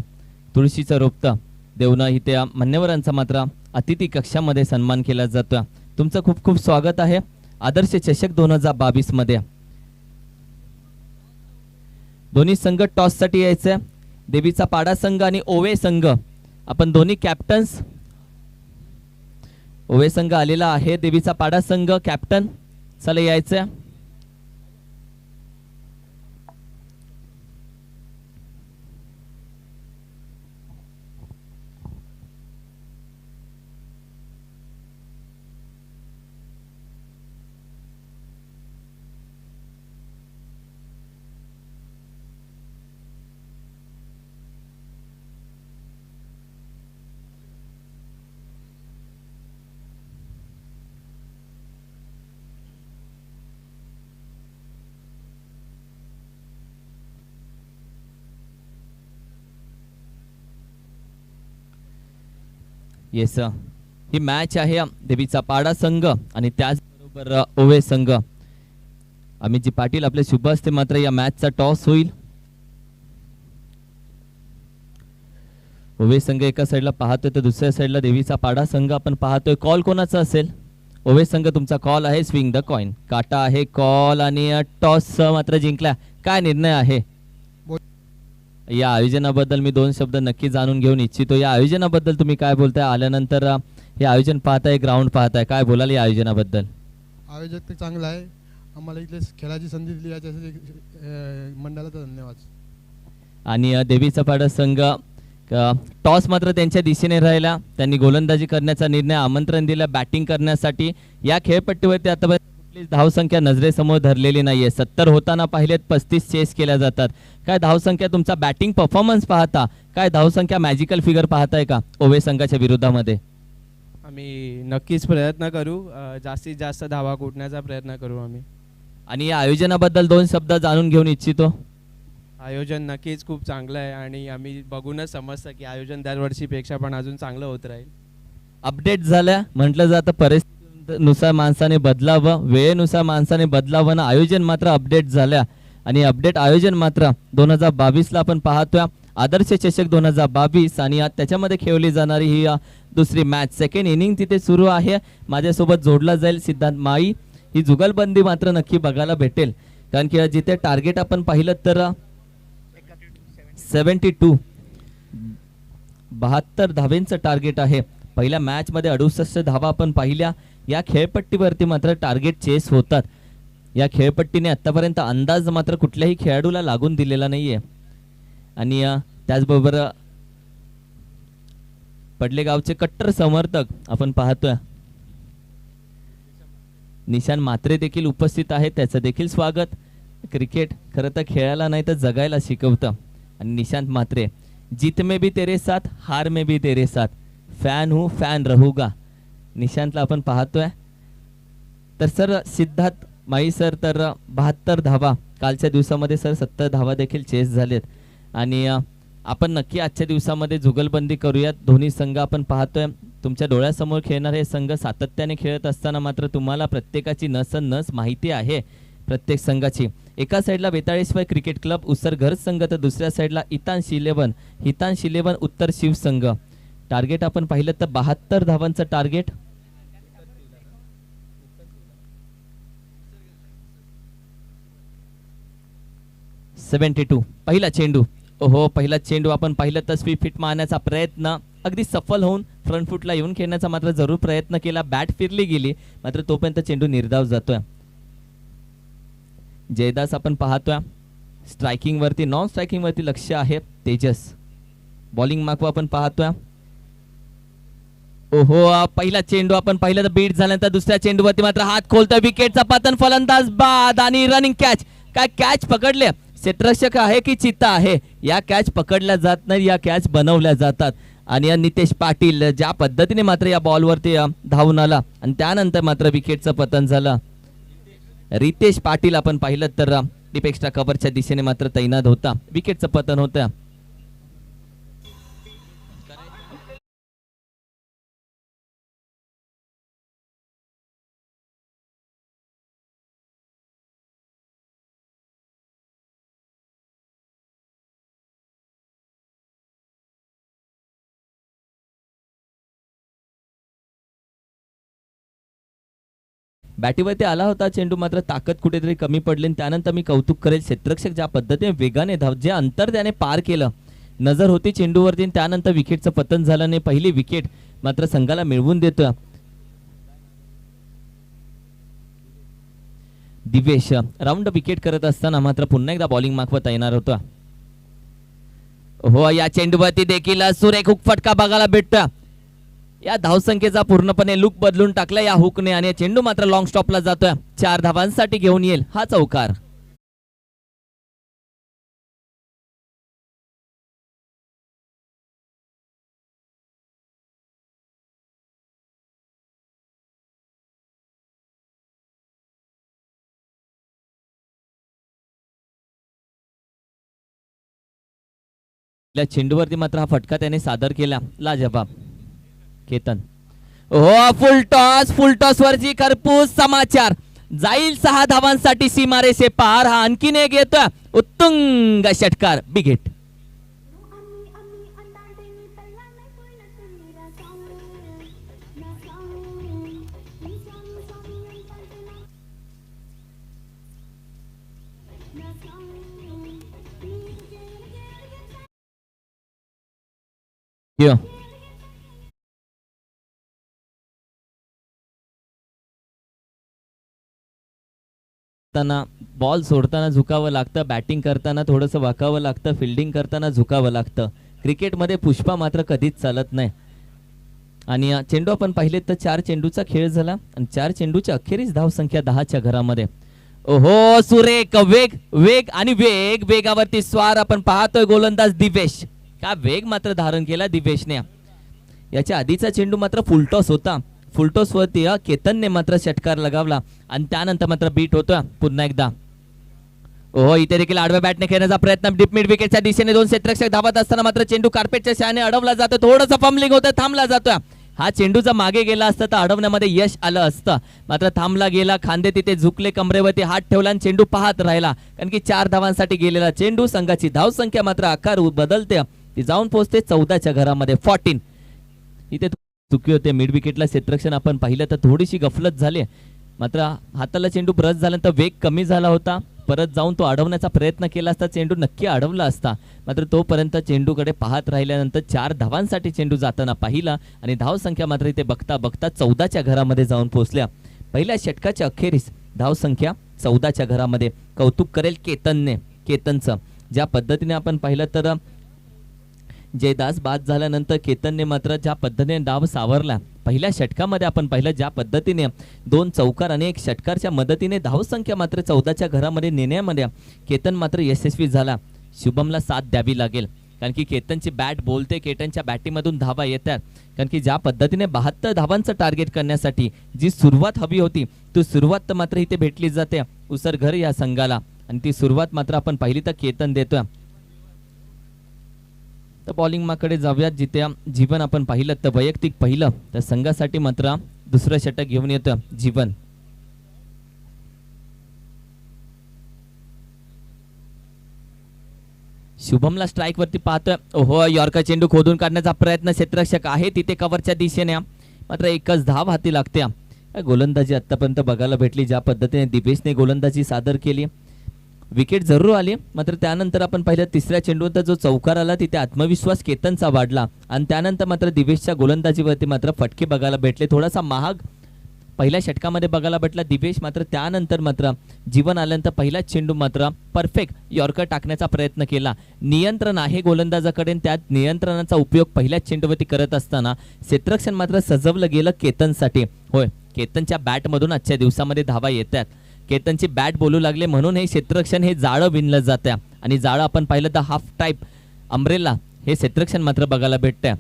तुळशीचं रोपटं देऊन इथे मान्यवरांचा मात्र अतिथी कक्षामध्ये सन्मान केला जातोय. तुमचं खूप खूप स्वागत आहे आदर्श चषक 2022 मध्ये. दोन्ही संघ टॉस साठी यायचंय. देवीचा पाडा संघ आणि ओवे संघ आपण दोन्ही कॅप्टन्स. ओवे संघ आलेला आहे. देवीचा पाडा संघ कॅप्टन चला यायचंय. येस ही मॅच आहे देवीचा पाडा संघ आणि त्याचबरोबर ओवे संघ. अमितजी पाटील आपले शुभ हस्ते मात्र या मॅचचा टॉस होईल. ओवे संघ एका साईडला पाहतोय तर दुसऱ्या साईडला देवीचा पाडा संघ आपण पाहतोय. कॉल कोणाचा असेल? ओवे संघ तुमचा कॉल आहे स्विंग द कॉइन. काटा आहे कॉल आणि टॉस मात्र जिंकला. काय निर्णय आहे या आयोजनाबद्दल? मी दोन शब्द नक्की जाणून घेऊन इच्छितो. या आयोजनाबद्दल तुम्ही काय बोलताय? आल्यानंतर हे आयोजन पाहताय, ग्राउंड पाहताय, काय बोलाल या आयोजनाबद्दल? आयोजक तर चांगला आहे. आम्हाला इथले खेळाची संधी दिली याच्यासाठी मंडळाचा धन्यवाद. आणि देवीचा पाडा संघ टॉस मात्र त्यांच्या दिशेने राहिला. त्यांनी गोलंदाजी करण्याचा निर्णय, आमंत्रण दिलं बॅटिंग करण्यासाठी. या खेळपट्टीवरती आतापर्यंत कुठलीच धावसंख्या नजरेसमोर धरलेली नाहीये. 70 होताना पाहिलेत, 35 चेस केल्या जातात. काय धावसंख्या तुमचा बॅटिंग परफॉर्मन्स पाहता, काय धावसंख्या मॅजिकल फिगर पाहताय का ओवे संघाच्या विरोधामध्ये? आम्ही नक्कीच प्रयत्न करू, जास्तीत जास्त धावा कुटण्याचा प्रयत्न करू आम्ही. आणि या आयोजनाबद्दल दोन शब्द जाणून घेऊन इच्छितो. आयोजन नक्कीच खूप चांगलं आहे आणि आम्ही बघूनच समजतं की आयोजन दरवर्षीपेक्षा पण अजून चांगलं होत राहील. अपडेट झाल्या म्हटलं जातं, परिस्थितीनुसार माणसाने बदलावं, वेळेनुसार माणसाने बदलावं ना. आयोजन मात्र अपडेट झाल्या आणि अपडेट आयोजन मात्र 2022ला आपण पाहतोय आदर्श चषक 2022 आणि त्याच्यामध्ये खेळली जाणारी ही दुसरी मॅच. सेकंड इनिंग तिथे सुरू आहे. माझ्यासोबत जोडला जाईल सिद्धांत माई. ही जुगलबंदी मात्र नक्की बघायला भेटेल, कारण की जिथे टार्गेट आपण पाहिलं तर 72 धावेंचं टार्गेट आहे. पहिल्या मॅच मध्ये 68 धावा आपण पाहिल्या. या खेळपट्टीवरती मात्र टार्गेट चेस होतात. या खेळपट्टीने आतापर्यंत अंदाज मात्र कुठल्याही खेळाडूला लागून दिलेला नाहीये. आणि त्याचबरोबर पडलेगावचे कट्टर समर्थक आपण पाहतोय निशान मात्रे देखील उपस्थित आहेत. त्याचं देखील स्वागत. क्रिकेट खरं तर खेळायला नाही तर जगायला शिकवतं. आणि निशांत मात्रे, जीत में भी तेरे साथ, हार में भी तेरे साथ, फॅन हूँ फॅन रहूगा. निशांतला आपण पाहतोय. तर सर सिद्धार्थ माई सर, तर 72 धावा कालच्या दिवसामध्ये सर 70 धावा देखील चेस झालेत. आणि आपण नक्की आजच्या दिवसामध्ये जुगलबंदी करूयात. दोन्ही संघ आपण पाहतोय तुमच्या डोळ्यासमोर खेळणारे हे संघ सातत्याने खेळत असताना मात्र तुम्हाला प्रत्येकाची नस माहिती आहे. प्रत्येक संघाची एका साईडला वेताळेश्वर क्रिकेट क्लब उसरघर संघ, तर दुसऱ्या साईडला हितांश 11 उत्तर शिव संघ. टार्गेट आपण पाहिलं तर 72 धावांचं टार्गेट. पहिला चेंडू. ओहो, पहिला चेंडू आपण पाहिलं तर स्वीप हिट मारण्याचा प्रयत्न अगदी सफल होऊन फ्रंट फुटला येऊन खेळण्याचा मात्र जरूर प्रयत्न केला. बॅट फिरली गेली, मात्र तोपर्यंत चेंडू निर्धाव जातोय. जयदास आपण पाहतोय स्ट्रायकिंग वरती, नॉन स्ट्रायकिंग वरती लक्ष आहे. तेजस बॉलिंग मागवा आपण पाहतोय. ओहो, पहिला चेंडू आपण पाहिलं तर बीट झाल्यानंतर दुसऱ्या चेंडूवरती मात्र हात खोलतोय. विकेटचा पतन, फलंदाज बाद आणि रनिंग कॅच. काय कॅच पकडले? क्षेत्ररक्षक आहे की चित्ता आहे? या कॅच पकडल्या जात नाही, या कॅच बनवल्या जातात. आणि नितेश पाटील ज्या पद्धतीने मात्र या बॉलवरती धावून आला आणि त्यानंतर मात्र विकेटचं पतन झालं. रितेश पाटील आपण पाहिलं तर डीप एक्स्ट्रा कव्हरच्या दिशेने मात्र तैनात होता. विकेटचं पतन होतं. बॅटीवरती आला होता चेंडू, मात्र ताकद कुठेतरी कमी पडली. त्यानंतर मी कौतुक करेल क्षेत्ररक्षक ज्या पद्धतीने वेगाने जे अंतर त्याने पार केलं. नजर होती चेंडूवरती, त्यानंतर विकेटचं पतन झालं नाही. पहिली विकेट मात्र संघाला मिळवून देतोय दिवेश. राऊंड विकेट करत असताना मात्र पुन्हा एकदा बॉलिंग मागवत येणार होता. हो, या चेंडूवरती देखील सुरेख हुक फटका बघायला भेटतोय. या धावसंख्येचा पूर्णपणे लुक बदलून टाकला या हुकने आणि चेंडू मात्र लॉंग स्टॉपला जातोय. 4 धावांसाठी घेऊन येईल हा चौकार. चेंडूवरती मात्र हा फटका त्याने सादर केला. लाजवाब केतन. हो, फुल टॉस वरची खरपूस समाचार. जाईल 6 धावांसाठी सीमारेषे पार. हा आणखीन एक येतोय उत्तुंग षटकार. Big hit. यो. बॉल सोडताना झुकावं लागतं, बॅटिंग करताना थोडंसं वाकावं लागतं, फिल्डिंग करताना झुकावं लागतं. क्रिकेटमध्ये पुष्पा मात्र कधीच चालत नाही. आणि चेंडू आपण पाहिले तर 4 चेंडूचा खेळ झाला आणि 4 चेंडूच्या अखेरीस धावसंख्या 10च्या घरामध्ये. ओहो सुरेख वेग वेग आणि वेगावरती स्वार आपण पाहतोय गोलंदाज दिवेश. का वेग मात्र धारण केला दिवेशने. याच्या आधीचा चेंडू मात्र फुलटॉस होता. फुलटॉस वरती केतनने मात्र षटकार लगावला आणि त्यानंतर मात्र बीट होतोय पुन्हा एकदा. ओहो इथे देखील आडव्या बॅटने खेळण्याचा प्रयत्न डीप मिड विकेटच्या दिशेने 2 क्षेत्ररक्षक धावत असताना मात्र चेंडू कार्पेटच्या शहाणे अडवला जातो. थोडंसं फंबलिंग होतं, थांबला जातोय. हा चेंडू जर मागे गेला असता तर अडवण्यामध्ये यश आलं असतं, मात्र थांबला गेला. खांदे तिथे झुकले, कमरेवरती हात ठेवला आणि चेंडू पाहत राहिला. कारण की 4 धावांसाठी गेलेला चेंडू. संघाची धावसंख्या मात्र आकार बदलते, ती जाऊन पोहोचते 14च्या घरामध्ये 14. इथे चुकी होते मिड विकेटला क्षेत्ररक्षण आपण पाहिलं तर थोडीशी गफलत झाली, मात्र हाताला चेंडू ब्रश झाल्यानंतर वेग कमी झाला होता. परत जाऊन तो अडवण्याचा प्रयत्न केला असता, चेंडू नक्की अडवला असता, मात्र तोपर्यंत चेंडूकडे पाहत राहिल्यानंतर 4 धावांसाठी चेंडू जाताना पाहिला आणि धावसंख्या मात्र इथे बघता बघता 14च्या घरामध्ये जाऊन पोहोचल्या. पहिल्या षटकाच्या अखेरीस धावसंख्या 14च्या घरामध्ये. कौतुक करेल केतनचं. ज्या पद्धतीने आपण पाहिलं तर जयदास बाद झाल्यानंतर केतनने मात्र ज्या पद्धतीने डाव सावरला, पहिल्या षटकामध्ये आपण पाहिलं ज्या पद्धतीने 2 चौकार आणि 1 षटकारच्या मदतीने धावसंख्या मात्र 14च्या घरामध्ये नेण्यामध्ये केतन मात्र यशस्वी झाला. शुभमला साथ द्यावी लागेल, कारण की केतनची बॅट बोलते, केतनच्या बॅटिंगमधून धावा येतात. कारण की ज्या पद्धतीने 72 धावांचं टार्गेट करण्यासाठी जी सुरुवात हवी होती, ती सुरुवात तर मात्र इथे भेटली जाते उसरघर या संघाला, आणि ती सुरुवात मात्र आपण पाहिली तर केतन देतोय. तर बॉलिंग माकडे जाऊयात, जिथे जीवन आपण पाहिलं तर वैयक्तिक पहिलं तर संघासाठी मात्र दुसरं षटक घेऊन येतं जीवन. शुभमला स्ट्राईक वरती पाहतोय. ओहो यॉर्कर चेंडू खोदून काढण्याचा प्रयत्न, क्षेत्ररक्षक आहे तिथे कव्हरच्या दिशेने, मात्र एकच धाव हाती लागते. गोलंदाजी आतापर्यंत बघायला भेटली, ज्या पद्धतीने दिवेशने गोलंदाजी सादर केली. विकेट जरूर आली, मात्र त्यानंतर आपण पाहिलं तिसऱ्या चेंडूवर जो चौकार आला तिथे आत्मविश्वास केतनचा वाढला आणि त्यानंतर मात्र दिवेशच्या गोलंदाजीवरती मात्र फटके बघायला भेटले. थोडासा महाग पहिल्या षटकामध्ये बघायला भेटला दिवेश, मात्र त्यानंतर मात्र जीवन आल्यानंतर पहिला चेंडू मात्र परफेक्ट यॉर्कर टाकण्याचा प्रयत्न केला. नियंत्रण आहे गोलंदाजाकडे, त्यात नियंत्रणाचा उपयोग पहिल्या चेंडूवरती करत असताना क्षेत्ररक्षण मात्र सजवलं गेलं केतनसाठी. होय, केतनच्या बॅटमधून आजच्या दिवसामध्ये धावा येतात. केतनची बॅट बोलू लागले म्हणून हे क्षेत्ररक्षण हे जाळं विणलं जातं आणि जाळं आपण पाहिलं तर हाफ टाईप अम्ब्रेला हे क्षेत्ररक्षण मात्र बघायला भेटतंय.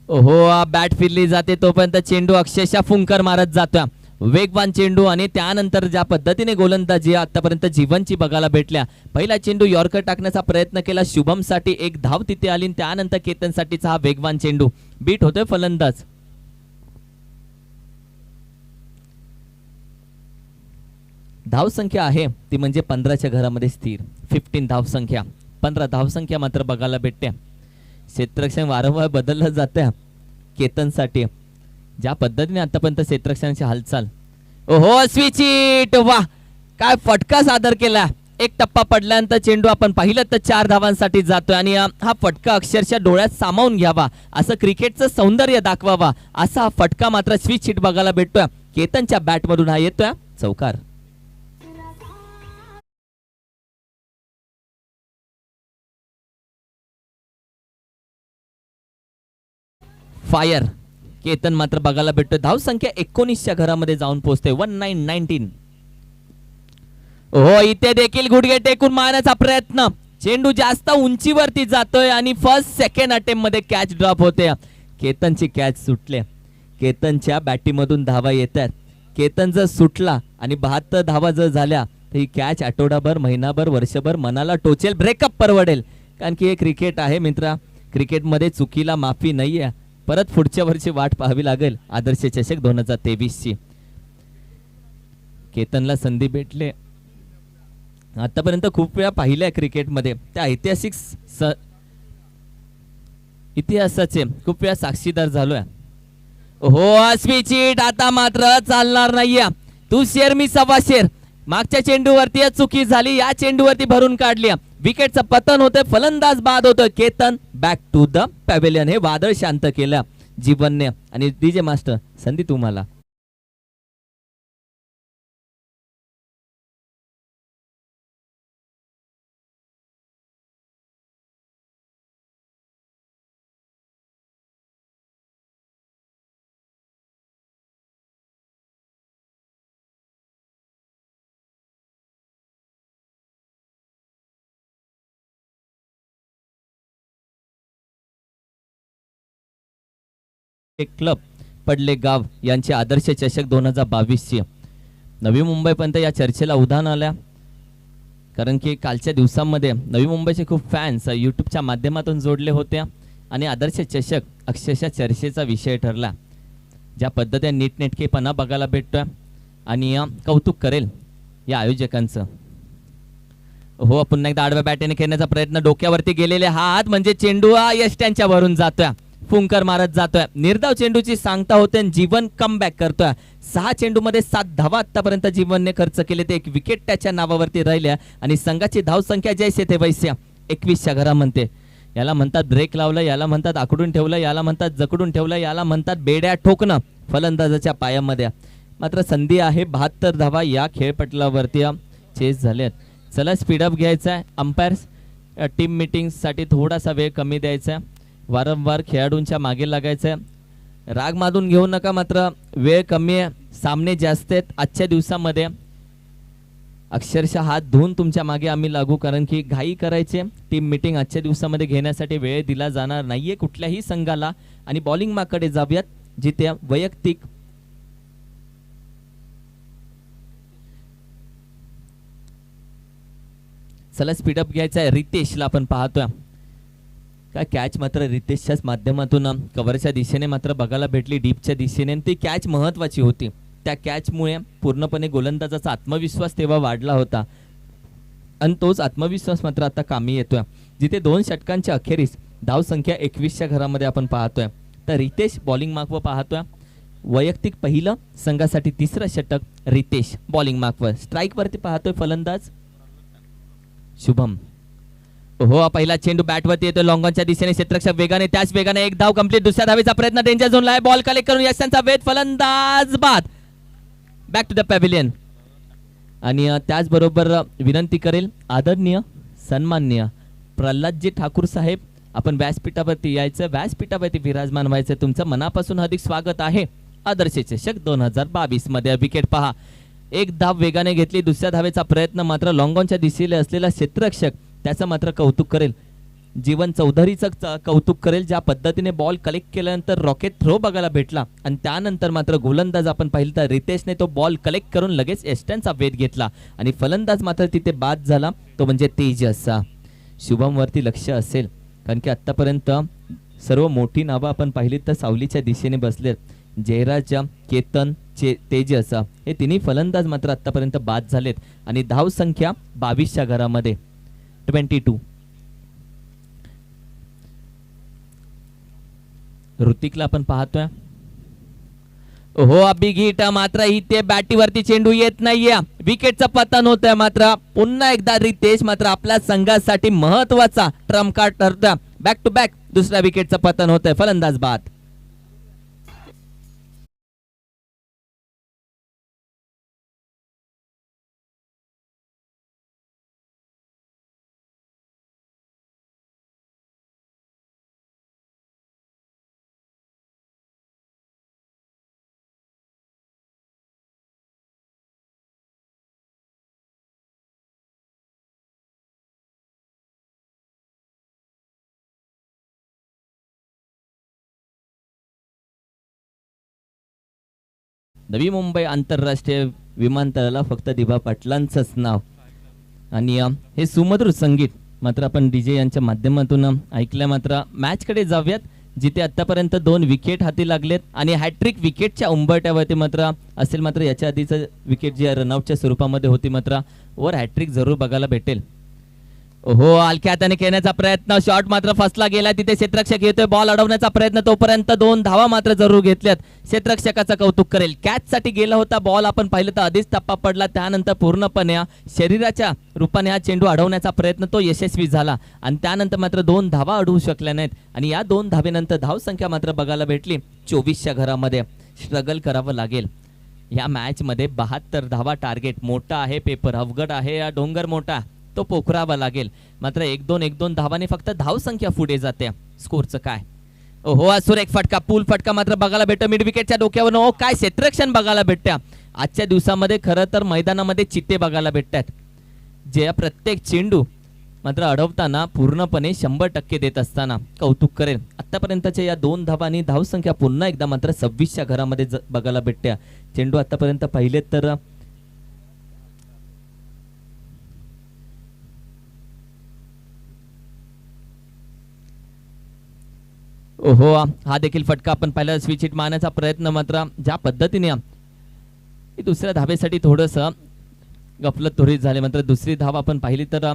ओहो बॅट फिरली जाते तोपर्यंत चेंडू अक्षरशः फुंकर मारत जातोय. वेगवान चेंडू आणि त्यानंतर ज्या पद्धतीने गोलंदाजी आतापर्यंत जीवनची बघायला भेटल्या. पहिला चेंडू यॉर्कर टाकण्याचा प्रयत्न केला शुभमसाठी, 1 धाव तिथे आली. त्यानंतर केतनसाठीचा हा वेगवान चेंडू बीट होतोय फलंदाज. धावसंख्या आहे ती म्हणजे 15च्या घरामध्ये स्थिर 15 धावसंख्या. 15 धावसंख्या मात्र बघायला भेटते. क्षेत्ररक्षण वारंवार बदललं जातं केतनसाठी, ज्या पद्धतीने आतापर्यंत क्षेत्ररक्षणाची हालचाल. ओहो स्विच हिट, वा काय फटका सादर केला. 1 टप्पा पडल्यानंतर चेंडू आपण पाहिलं तर 4 धावांसाठी जातोय आणि हा फटका अक्षरशः डोळ्यात सामावून घ्यावा, असं क्रिकेटचं सौंदर्य दाखवावा असा हा फटका मात्र स्विच हिट बघायला भेटतोय. केतनच्या बॅटमधून हा येतोय चौकार. फायर केतन मात्र बघायला भेटतो. धावसंख्या 19च्या घरामध्ये जाऊन पोहोचते 1919. हो इथे देखील गुडघे टेकून मारण्याचा प्रयत्न, चेंडू जास्त उंचीवरती जातोय आणि फर्स्ट सेकंड अटेम्प्ट मध्ये कॅच ड्रॉप होते. केतनची कॅच सुटले, केतनच्या बॅटीमधून धावा येतात. केतन जर सुटला आणि 72 धावा जर झाल्या तर ही कॅच आठवडाभर, महिनाभर, वर्षभर मनाला टोचेल, ब्रेकअप परवडेल. कारण की हे क्रिकेट आहे मित्रा, क्रिकेटमध्ये चुकीला माफी नाहीये. परत पुढच्या वर्षी वाट पाहावी लागेल आदर्श चषक 2023 ची. केतनला संधी भेटले, आतापर्यंत खूप वेळा पाहिल्या क्रिकेटमध्ये, त्या ऐतिहासिक इतिहासाचे खूप वेळा साक्षीदार झालोय. हो स्विच हिट आता मात्र चालणार नाहीये. तू शेर मी 1.25 शेर. मागच्या चेंडूवरती चुकी झाली, या चेंडूवरती भरून काढली. विकेटचं पतन होतंय, फलंदाज बाद होतोय. Ketan back to the pavilion. हे वादळ शांत केलं जीवनने. आणि डीजे मास्टर संधी तुम्हाला. क्लब पडले गाव यांचे आदर्श चषक 2022 नवी मुंबईपर्यंत या चर्चेला उधाण आल्या. कारण की कालच्या दिवसांमध्ये नवी मुंबईचे खूप फॅन्स यूट्यूबच्या माध्यमातून जोडले होते आणि आदर्श चषक अक्षरशः चर्चेचा विषय ठरला. ज्या पद्धतीने नीटनेटकेपणा बघायला भेटतोय आणि कौतुक करेल या आयोजकांचं. हो, पुन्हा एकदा आडव्या बॅटीने खेळण्याचा प्रयत्न, डोक्यावरती गेलेले हात म्हणजे चेंडू यष्ट्यांच्या वरून जातोय, फुंकर मारत जातोय. निर्धाव चेंडूची सांगता होते आणि जीवन कमबॅक करतोय. 6 चेंडूमध्ये 7 धावा आतापर्यंत जीवनने खर्च केले. ते एक विकेट त्याच्या नावावरती राहिल्या आणि संघाची धावसंख्या जैसे ते वैसे 21च्या घरामध्ये. याला म्हणतात ब्रेक लावलं, याला म्हणतात आकडून ठेवलं, याला म्हणतात जकडून ठेवलं, याला म्हणतात बेड्या ठोकणं फलंदाजाच्या पायामध्ये. मात्र संधी आहे. 72 धावा या खेळपटलावरती चेस झाल्यात. चला स्पीडअप घ्यायचा आहे. अंपायर्स टीम मीटिंगसाठी थोडासा वेळ कमी द्यायचा आहे. वारंवार खेळाडूंच्या मागे लागायचं आहे. राग मानून घेऊ नका, मात्र वेळ कमी आहे, सामने जास्त आहेत आजच्या दिवसामध्ये. अक्षरशः हात धुवून तुमच्या मागे आम्ही लागू, कारण की घाई करायचे. टीम मीटिंग आजच्या दिवसामध्ये घेण्यासाठी वेळ दिला जाणार नाहीये कुठल्याही संघाला. आणि बॉलिंग मार्कडे जाऊयात, जिथे वैयक्तिक चला स्पीडअप घ्यायचा आहे. रितेशला आपण पाहतोय काय कॅच मात्र रितेशच्याच माध्यमातून कव्हरच्या दिशेने मात्र बघायला भेटली, डीपच्या दिशेने. ती कॅच महत्वाची होती. त्या कॅचमुळे पूर्णपणे गोलंदाजाचा आत्मविश्वास तेव्हा वाढला होता आणि तोच आत्मविश्वास मात्र आता कामी येतोय. जिथे 2 षटकांच्या अखेरीस धावसंख्या 21च्या घरामध्ये आपण पाहतोय. तर रितेश बॉलिंग मार्कवर पाहतोय. वैयक्तिक पहिलं, संघासाठी 3रं षटक रितेश बॉलिंग मार्कवर. स्ट्राईकवरती पाहतोय फलंदाज शुभम. हो, पहिला चेंडू बॅटवरती येतो लॉंगॉनच्या दिशेने. क्षेत्ररक्षक वेगाने, त्याच वेगाने एक धाव कंप्लीट. दुसऱ्या धावेचा प्रयत्न डेंजर झोनला आहे. बॉल कलेक्ट करून यशांचा वेध, फलंदाज बाद. Back to the pavilion. आणि त्याचबरोबर विनंती करेल आदरणीय सन्माननीय प्रल्हादजी ठाकूर साहेब, आपण व्यासपीठावरती यायचं, व्यासपीठावरती विराजमान व्हायचं. तुमचं मनापासून हार्दिक स्वागत आहे आदर्श चषक 2022 मध्ये. विकेट पहा, एक धाव वेगाने घेतली. दुसऱ्या धावेचा प्रयत्न मात्र लॉंगॉनच्या दिशेने असलेला क्षेत्ररक्षक त्याचं मात्र कौतुक करेल. जीवन चौधरीचं कौतुक करेल. ज्या पद्धतीने बॉल कलेक्ट केल्यानंतर रॉकेट थ्रो बघायला भेटला आणि त्यानंतर मात्र गोलंदाज आपण पाहिलं तर रितेशने तो बॉल कलेक्ट करून लगेच एस्टनचा वेध घेतला आणि फलंदाज मात्र तिथे बाद झाला, तो म्हणजे तेजस. शुभम वरती लक्ष असेल, कारण की आतापर्यंत सर्व मोठी नावं आपण पाहिली तर सावलीच्या दिशेने बसलेत. जयराज, केतन, तेजस हे तिन्ही फलंदाज मात्र आतापर्यंत बाद झालेत आणि धाव संख्या 22च्या घरामध्ये 22. ऋतिकला आपण पाहतोय. हो, अभिगीट मात्र इथे बॅटीवरती चेंडू येत नाहीये. विकेटचं पतन होतंय. मात्र पुन्हा एकदा रितेश मात्र आपल्या संघासाठी महत्वाचा ट्रम्प कार्ड ठरतोय. बॅक टू बॅक दुसऱ्या विकेटचं पतन होतंय, फलंदाज बाद. नवी मुंबई आंतरराष्ट्रीय विमानतळाला फक्त दिबा पाटलांचंच नाव आणि हे सुमधुर संगीत मात्र आपण डीजे यांच्या माध्यमातून ऐकल्या. मात्र मॅचकडे जाऊयात, जिथे आतापर्यंत 2 विकेट हाती लागलेत आणि हॅट्रिक विकेटच्या उंबरट्यावरती मात्र असेल. मात्र याच्या आधीचं विकेट जी रनआउटच्या स्वरूपामध्ये होती, मात्र वर हॅट्रिक जरूर बघायला भेटेल. हो हलक्या हाताने खेळण्याचा प्रयत्न, शॉट मात्र फसला गेला. तिथे क्षेत्ररक्षक येतोय, बॉल अडवण्याचा प्रयत्न, तोपर्यंत 2 धावा मात्र जरूर घेतल्यात. क्षेत्ररक्षकाचं कौतुक करेल. कॅच साठी गेला होता बॉल, आपण पाहिलं तर आधीच टप्पा पडला. त्यानंतर पूर्णपणे शरीराच्या रूपाने हा चेंडू अडवण्याचा प्रयत्न तो यशस्वी झाला आणि त्यानंतर मात्र 2 धावा अडवू शकल्या नाहीत आणि या 2 धावेनंतर धावसंख्या मात्र बघायला भेटली 24च्या घरामध्ये. स्ट्रगल करावं लागेल या मॅच मध्ये. 72 धावा टार्गेट मोठा आहे, पेपर अवघड आहे, या डोंगर मोठा तो पोखरावा लागेल. मात्र 1-2 धावाने फक्त धावसंख्या पुढे जाते. स्कोरचं काय? ओहो सुरेख फटका, पूल फटका मात्र बघायला भेटतो मिड विकेटच्या डोक्यावर. ओ काय क्षेत्ररक्षण बघायला भेटत्या. आजच्या दिवसामध्ये खरं तर मैदानामध्ये चित्ते बघायला भेटतात, जे प्रत्येक चेंडू मात्र अडवताना पूर्णपणे 100% देत असताना कौतुक करेल. आतापर्यंतच्या या 2 धावांनी धावसंख्या पुन्हा एकदा मात्र 26च्या घरामध्ये बघायला भेटत्या. चेंडू आतापर्यंत पाहिले तर ओहो हा देखील फटका आपण पाहिला. स्विच हिट मारण्याचा प्रयत्न, मात्र ज्या पद्धतीने दुसऱ्या धावेसाठी थोडस गफलत थोडी झाली. मात्र दुसरी धाव आपण पाहिली तर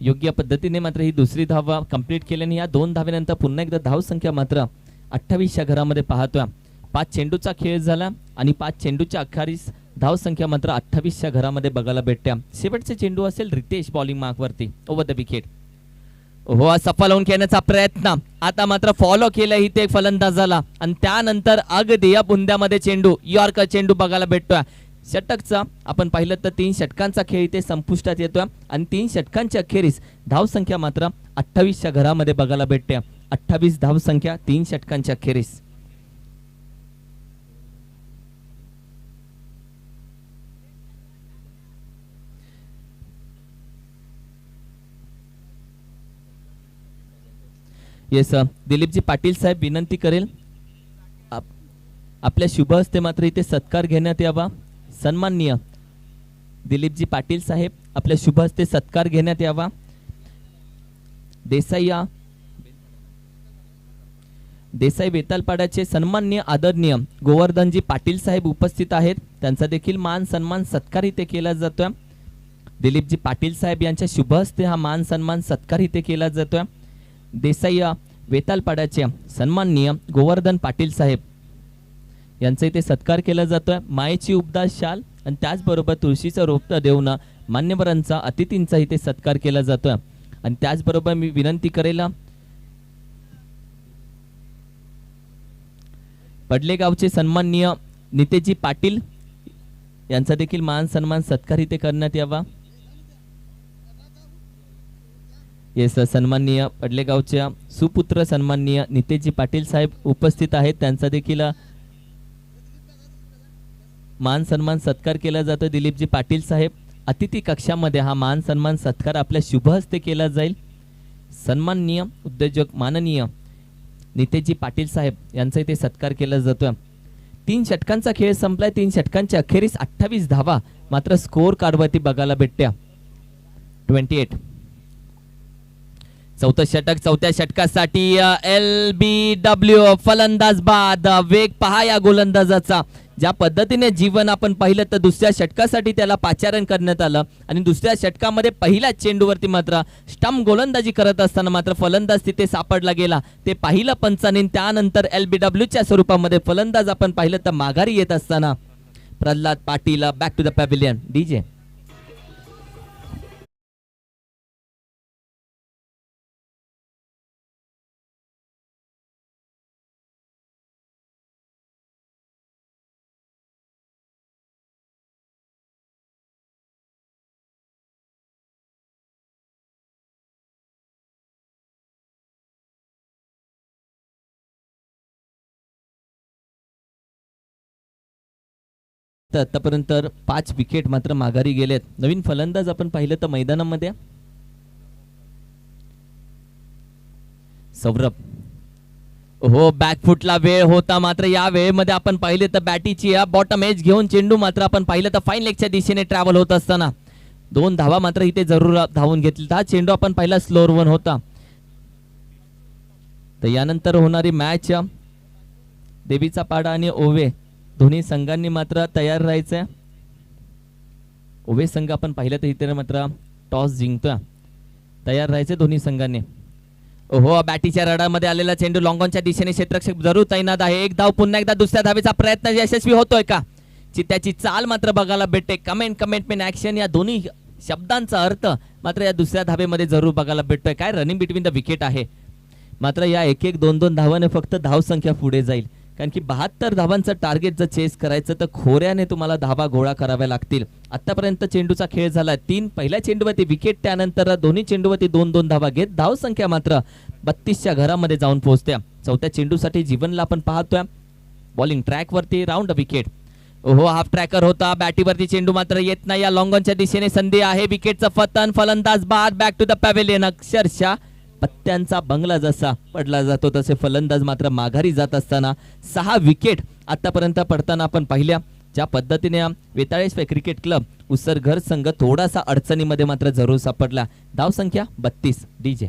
योग्य पद्धतीने मात्र ही दुसरी धाव कंप्लीट केल्याने या 2 धावेनंतर पुन्हा एकदा धावसंख्या मात्र 28च्या घरामध्ये पाहतोय. 5 चेंडूचा खेळ झाला आणि 5 चेंडूच्या अखेरीस धावसंख्या मात्र 28च्या घरामध्ये बघायला भेटत्या. शेवटचे चेंडू असेल रितेश बॉलिंग मार्क वरती ओव्हर द विकेट. हो सफल होऊन खेळण्याचा प्रयत्न, आता मात्र फॉलो केलं इथे फलंदाजाला आणि त्यानंतर अगदी या बुंद्यामध्ये चेंडू, यॉर्कर चेंडू बघायला भेटतोय. षटकचा आपण पाहिलं तर 3 षटकांचा खेळ इथे संपुष्टात येतोय आणि 3 षटकांच्या अखेरीस धावसंख्या मात्र 28च्या घरामध्ये बघायला भेटते. 28 धावसंख्या 3 षटकांच्या अखेरीस. येस दिलीपजी पाटील साहेब विनंती करेल आपल्या शुभ हस्ते मात्र इथे सत्कार घेण्यात यावा. सन्माननीय दिलीपजी पाटील साहेब आपल्या शुभ हस्ते सत्कार घेण्यात यावा. देसाई बेतालपाड्याचे सन्माननीय आदरणीय गोवर्धनजी पाटील साहेब उपस्थित आहेत. त्यांचा देखील मान सन्मान सत्कार इथे केला जातोय. दिलीपजी पाटील साहेब यांच्या शुभ हस्ते हा मान सन्मान सत्कार इथे केला जातोय. देसाई वेतालपाड्याचे सन्माननीय गोवर्धन पाटील साहेब यांचा इथे सत्कार केला जातोय. मायेची उपदास शाल आणि त्याचबरोबर तुळशीचं रोपट देऊन मान्यवरांचा अतिथींचा इथे सत्कार केला जातोय. आणि त्याचबरोबर मी विनंती करेल पडलेगावचे सन्माननीय नितेजी पाटील यांचा देखील मान सन्मान सत्कार इथे करण्यात यावा. येस सन्माननीय पडलेगावच्या सुपुत्र सन्माननीय नितेजी पाटील साहेब उपस्थित आहेत. त्यांचा देखील मान सन्मान सत्कार केला जातो. दिलीपजी पाटील साहेब अतिथी कक्षामध्ये हा मान सन्मान सत्कार आपल्या शुभ हस्ते केला जाईल. सन्माननीय उद्योजक माननीय नितेजी पाटील साहेब यांचा इथे सत्कार केला जातोय. 3 षटकांचा खेळ संपलाय. 3 षटकांच्या अखेरीस 28 धावा मात्र स्कोर कार्डवरती बघायला भेटत्या. 28 चौथं षटक, चौथ्या षटकासाठी LBW फलंदाज बाद. वेग पहा या गोलंदाजाचा. ज्या पद्धतीने जीवन आपण पाहिलं तर दुसऱ्या षटकासाठी त्याला पाचारण करण्यात आलं आणि दुसऱ्या षटकामध्ये पहिल्या चेंडूवरती मात्र स्टंप गोलंदाजी करत असताना मात्र फलंदाज तिथे सापडला गेला. ते पाहिलं पंचाने. त्यानंतर LBWच्या स्वरूपामध्ये फलंदाज आपण पाहिलं तर माघारी येत असताना Prahlad Patil back to the pavilion. DJ तर आतापर्यंत 5 विकेट मात्र माघारी गेलेत. नवीन फलंदाज आपण पाहिलं तर मैदानामध्ये सौरभ. हो बॅकफुटला वेळ होता, मात्र या वेळेमध्ये आपण पाहिले तर बॅटीची बॉटम एज घेऊन चेंडू मात्र आपण पाहिलं तर फाईन लेगच्या दिशेने ट्रॅव्हल होत असताना 2 धावा मात्र इथे जरूर धावून घेतली. हा चेंडू आपण पाहिला स्लोअर वन होता. तर यानंतर होणारी मॅच देवीचा पाडा आणि ओवे दोन्ही संघांनी मात्र तयार राहायचंय. ओवे संघ आपण पाहिलं तर इथे मात्र टॉस जिंकतोय. तयार राहायचे दोन्ही संघांनी. ओहो, बॅटीच्या रडामध्ये आलेला चेंडू लॉंगॉनच्या दिशेने क्षेत्ररक्षक जरूर तैनात आहे. एक धाव पुन्हा एकदा दुसऱ्या धावेचा प्रयत्न यशस्वी होतोय का? चित्त्याची चाल मात्र बघायला भेटते. कमेंट ऍक्शन या दोन्ही शब्दांचा अर्थ मात्र या दुसऱ्या धावेमध्ये जरूर बघायला भेटतोय. काय रनिंग बिटवीन द विकेट आहे. मात्र या 1-1 2-2 धावाने फक्त धावसंख्या पुढे जाईल, कारण की 72 धावांचं टार्गेट जर चेस करायचं तर खोऱ्याने तुम्हाला धावा गोळा कराव्या लागतील. आतापर्यंत चेंडूचा खेळ झाला 3. पहिल्या चेंडूवरती विकेट, त्यानंतर दोन्ही चेंडूवरती 2-2 धावा घेत धावसंख्या मात्र 32च्या घरामध्ये जाऊन पोहोचत्या. चौथ्या चेंडूसाठी जीवनला आपण पाहतोय बॉलिंग ट्रॅक वरती राऊंड विकेट. ओहो, हाफ ट्रॅकर होता. बॅटीवरती चेंडू मात्र येत नाही. या लॉंगॉनच्या दिशेने संधी आहे. विकेटचं पतन, फलंदाज बाद, बॅक टू द पॅव्हेलियन. अक्षरशः पत्त्यांचा बंगला जसा पडला जातो तसे फलंदाज मात्र माघारी जात असताना 6 विकेट आतापर्यंत पडताना आपण पाहिल्या. ज्या पद्धतीने वेताळेश्वर क्रिकेट क्लब उसरघर संघ थोडासा अडचणीमध्ये मात्र जरूर सापडला. धावसंख्या 32. डीजे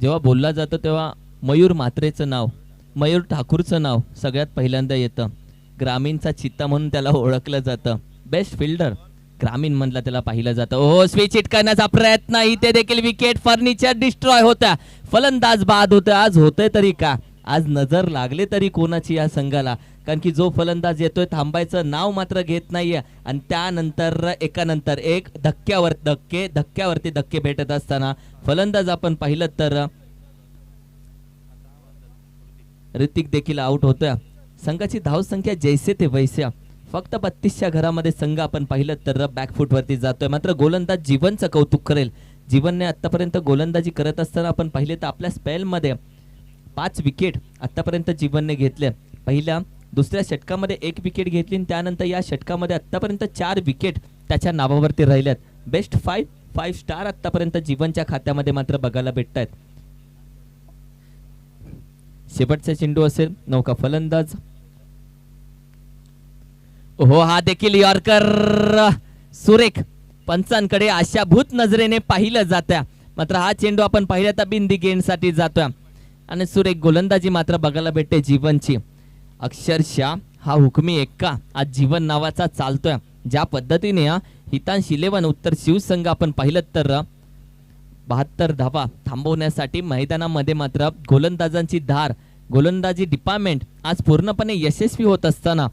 जेव्हा बोलला जातं तेव्हा मयूर म्हात्रेचं नाव, मयूर ठाकूरचं नाव सगळ्यात पहिल्यांदा येतं. ग्रामीणचा चित्ता म्हणून त्याला ओळखलं जातं. बेस्ट फिल्डर ग्रामीण म्हणला त्याला पाहिलं जातं. ओहो, स्विच हिट करण्याचा प्रयत्न, इथे देखील विकेट. फर्निचर डिस्ट्रॉय होता. फलंदाज बाद होता. आज होतंय तरी का? आज नजर लागले तरी कोणाची या संघाला? कारण की जो फलंदाज येतोय थांबायचं नाव मात्र घेत नाहीये आणि त्यानंतर एकानंतर एक धक्क्यावरती धक्के भेटत असताना फलंदाज आपण पाहिलं तर ऋतिक देखील आउट होतोय. संघाची धावसंख्या जैसे ते वैसे फक्त 32च्या घरामध्ये संघ आपण पाहिलं तर बॅकफूट वरती जातोय. मात्र गोलंदाज जीवनचं कौतुक करेल. जीवनने आतापर्यंत गोलंदाजी करत असताना आपण पाहिले तर आपल्या स्पेलमध्ये 5 विकेट आतापर्यंत जीवनने घेतले. पहिल्या दुसऱ्या षटकामध्ये 1 विकेट घेतली आणि त्यानंतर या षटकामध्ये आतापर्यंत 4 विकेट त्याच्या नावावरती राहिल्यात. बेस्ट 5 स्टार आतापर्यंत जीवनच्या खात्यामध्ये मात्र बघायला भेटत आहेत. शेवटचा चेंडू असेल नौका फलंदाज. हो, हा देखील यॉर्कर सुरेख. पंचांकडे आशाभूत नजरेने पाहिलं जातं. मात्र हा चेंडू आपण पाहिला तर बिंदी गेंद साठी जातोय आणि सुरेख गोलंदाजी मात्र बघायला भेटते जीवनची. अक्षरशः हा हुकमी एक्का आज जीवन नावाचा चालतोय. ज्या पद्धतीने हितांश 11 उत्तर शिवसंघ आपण पाहिलं तर 72 धावा थांबवण्यासाठी मैदानामध्ये मात्र गोलंदाजांची धार, गोलंदाजी डिपार्टमेंट आज पूर्णपणे यशस्वी होत असताना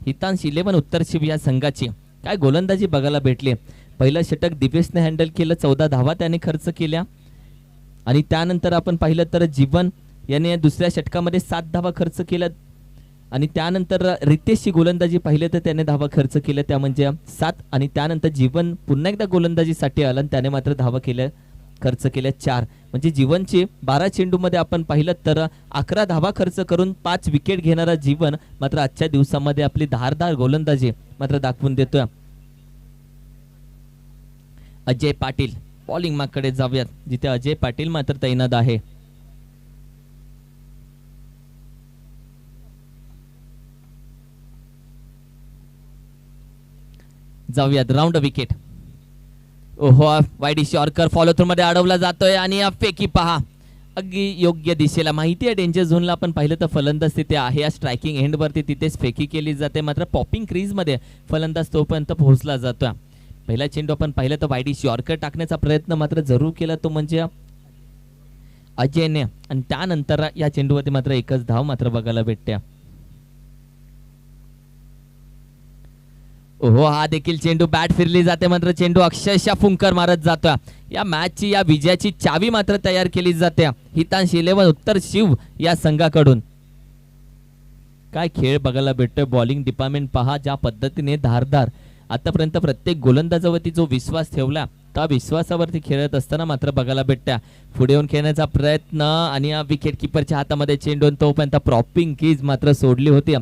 हितांश 11 उत्तर शिव या संघाची काय गोलंदाजी बघायला भेटली. पहिलं षटक दिवेशने हँडल केलं. 14 धावा त्याने खर्च केल्या आणि त्यानंतर आपण पाहिलं तर जीवन याने दुसऱ्या षटकामध्ये 7 धावा खर्च केल्या आणि त्यानंतर रितेशची गोलंदाजी पाहिलं तर त्याने धावा खर्च केल्या, त्या म्हणजे 7 आणि त्यानंतर जीवन पुन्हा एकदा गोलंदाजीसाठी आला आणि त्याने मात्र धावा खर्च केल्या 4. म्हणजे जीवनची 12 चेंडूमध्ये आपण पाहिलं तर 11 धावा खर्च करून 5 विकेट घेणारा जीवन मात्र आजच्या दिवसामध्ये आपली धारदार गोलंदाजी मात्र दाखवून देतोय. अजय पाटील बॉलिंग मागकडे जाऊयात, जिथे अजय पाटील मात्र तैनात आहे. जाऊयात राऊंड विकेट. ओहो, वाईडिश यॉर्कर फॉलो थ्रू मध्ये अडवला जातोय आणि फेकी पहा अगदी योग्य दिशेला. माहिती आहे डेंजर झोनला आपण पाहिलं तर फलंदाज तिथे आहे. या स्ट्रायकिंग एंड वरती तिथेच फेकी केली जाते. मात्र पॉपिंग क्रीज मध्ये फलंदाज तोपर्यंत पोहोचला जातोय. पहिला चेंडू आपण पाहिलं तर वाईडिश यॉर्कर टाकण्याचा प्रयत्न मात्र जरूर केला तो म्हणजे अजयने आणि त्यानंतर या चेंडूवरती मात्र एकच धाव मात्र बघायला भेटते. ओहो, हा देखील चेंडू बॅट फिरली जाते. मात्र चेंडू अक्षरशः फुंकर मारत जातोय. या मॅचची या विजयाची चावी मात्र तयार केली जाते हितांश 11 उत्तर शिव या संघाकडून. काय खेळ बघायला भेटतोय. बॉलिंग डिपार्टमेंट पहा ज्या पद्धतीने धारदार आतापर्यंत प्रत्येक गोलंदाजावरती जो विश्वास ठेवला त्या विश्वासावरती खेळत असताना मात्र बघायला भेटत्या. पुढे येऊन खेळण्याचा प्रयत्न आणि या विकेट किपरच्या हातामध्ये चेंडू तोपर्यंत प्रॉपिंग कीज मात्र सोडली होती.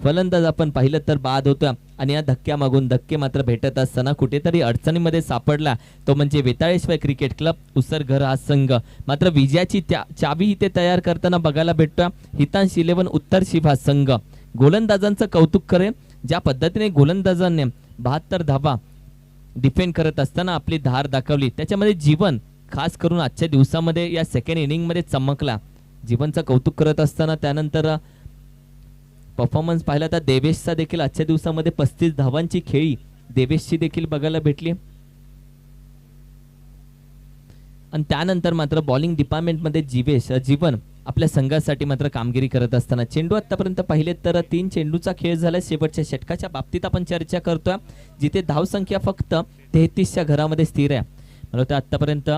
फलंदाज आपण पाहिलं तर बाद होता आणि या धक्क्यामागून धक्के मात्र भेटत असताना कुठेतरी अडचणीमध्ये सापडला तो म्हणजे वेताळेश्वर क्रिकेट क्लब उसरघर हा संघ. मात्र विजयाची चावी इथे तयार करताना बघायला भेटतोय हितांश 11 उत्तर शिव हा संघ. गोलंदाजांचं कौतुक करेन ज्या पद्धतीने गोलंदाजांनी 72 धावा डिफेंड करत असताना आपली धार दाखवली, त्याच्यामध्ये जीवन खास करून आजच्या दिवसामध्ये या सेकंड इनिंग मध्ये चमकला. जीवनचं कौतुक करत असताना त्यानंतर परफॉर्मन्स पाहिला तर देवेशचा देखील आजच्या दिवसामध्ये 35 धावांची खेळी देवेशची देखील बघायला भेटली. आणि त्यानंतर मात्र बॉलिंग डिपार्टमेंट मध्ये जीवन आपल्या संघासाठी मात्र कामगिरी करत असताना चेंडू आतापर्यंत पाहिले तर 3 चेंडूचा खेळ झाला. शेवटच्या षटकाच्या बाबतीत आपण चर्चा करतोय जिथे धावसंख्या फक्त 33च्या घरामध्ये स्थिर आहे. मला वाटतं आतापर्यंत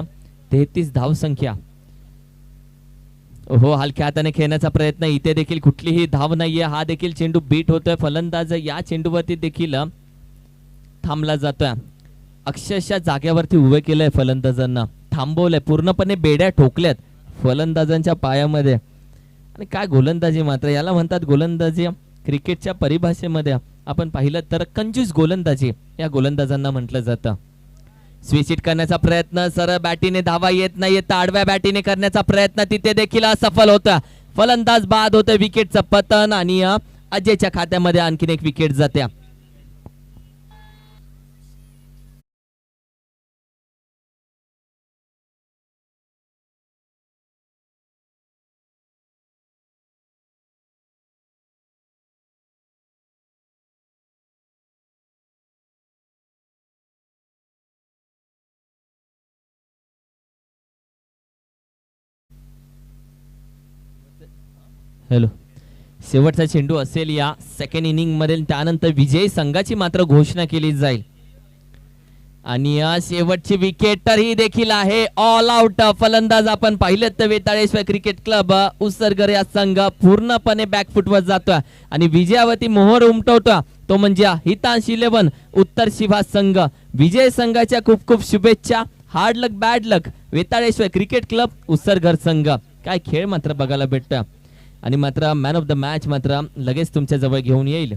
33 धावसंख्या. हो, हलक्या हाताने खेळण्याचा प्रयत्न, इथे देखील कुठलीही धाव नाहीये. हा देखील चेंडू बीट होतोय. फलंदाज या चेंडूवरती देखील थांबला जातोय. अक्षरशः जाग्यावरती उभे केलंय फलंदाजांना, थांबवलंय, पूर्णपणे बेड्या ठोकल्यात फलंदाजांच्या पायामध्ये. आणि काय गोलंदाजी मात्र, याला म्हणतात गोलंदाजी क्रिकेटच्या परिभाषेमध्ये आपण पाहिलं तर कंजूस गोलंदाजी या गोलंदाजांना म्हटलं जातं. स्विच हिट करण्याचा प्रयत्न, सरळ बॅटीने धावा येत नाहीये, आडव्या बॅटीने करण्याचा प्रयत्न तिथे देखील असफल होता. फलंदाज बाद होतं, विकेटचं पतन आणि अजयच्या खात्यामध्ये आणखीन एक विकेट जाते. हॅलो, शेवटचा चेंडू असेल या सेकंड इनिंग मध्ये, त्यानंतर विजयी संघाची मात्र घोषणा केली जाईल. आणि या शेवटची विकेट तर ही देखील आहे ऑल आउट. फलंदाज आपण पाहिलं तर वेताळेश्वर क्रिकेट क्लब उसरघर या संघ पूर्णपणे बॅकफुटवर जातोय आणि विजयावरती मोहर उमटवतोय तो म्हणजे हितांश 11 उत्तर शिवा संघ. विजय संघाच्या खूप खूप शुभेच्छा. हार्ड लक बॅड लक वेताळेश्वर क्रिकेट क्लब उसरघर संघ. काय खेळ मात्र बघायला भेटतोय. आणि मात्र मॅन ऑफ द मॅच मात्र लगेच तुमच्या जवळ घेऊन येईल.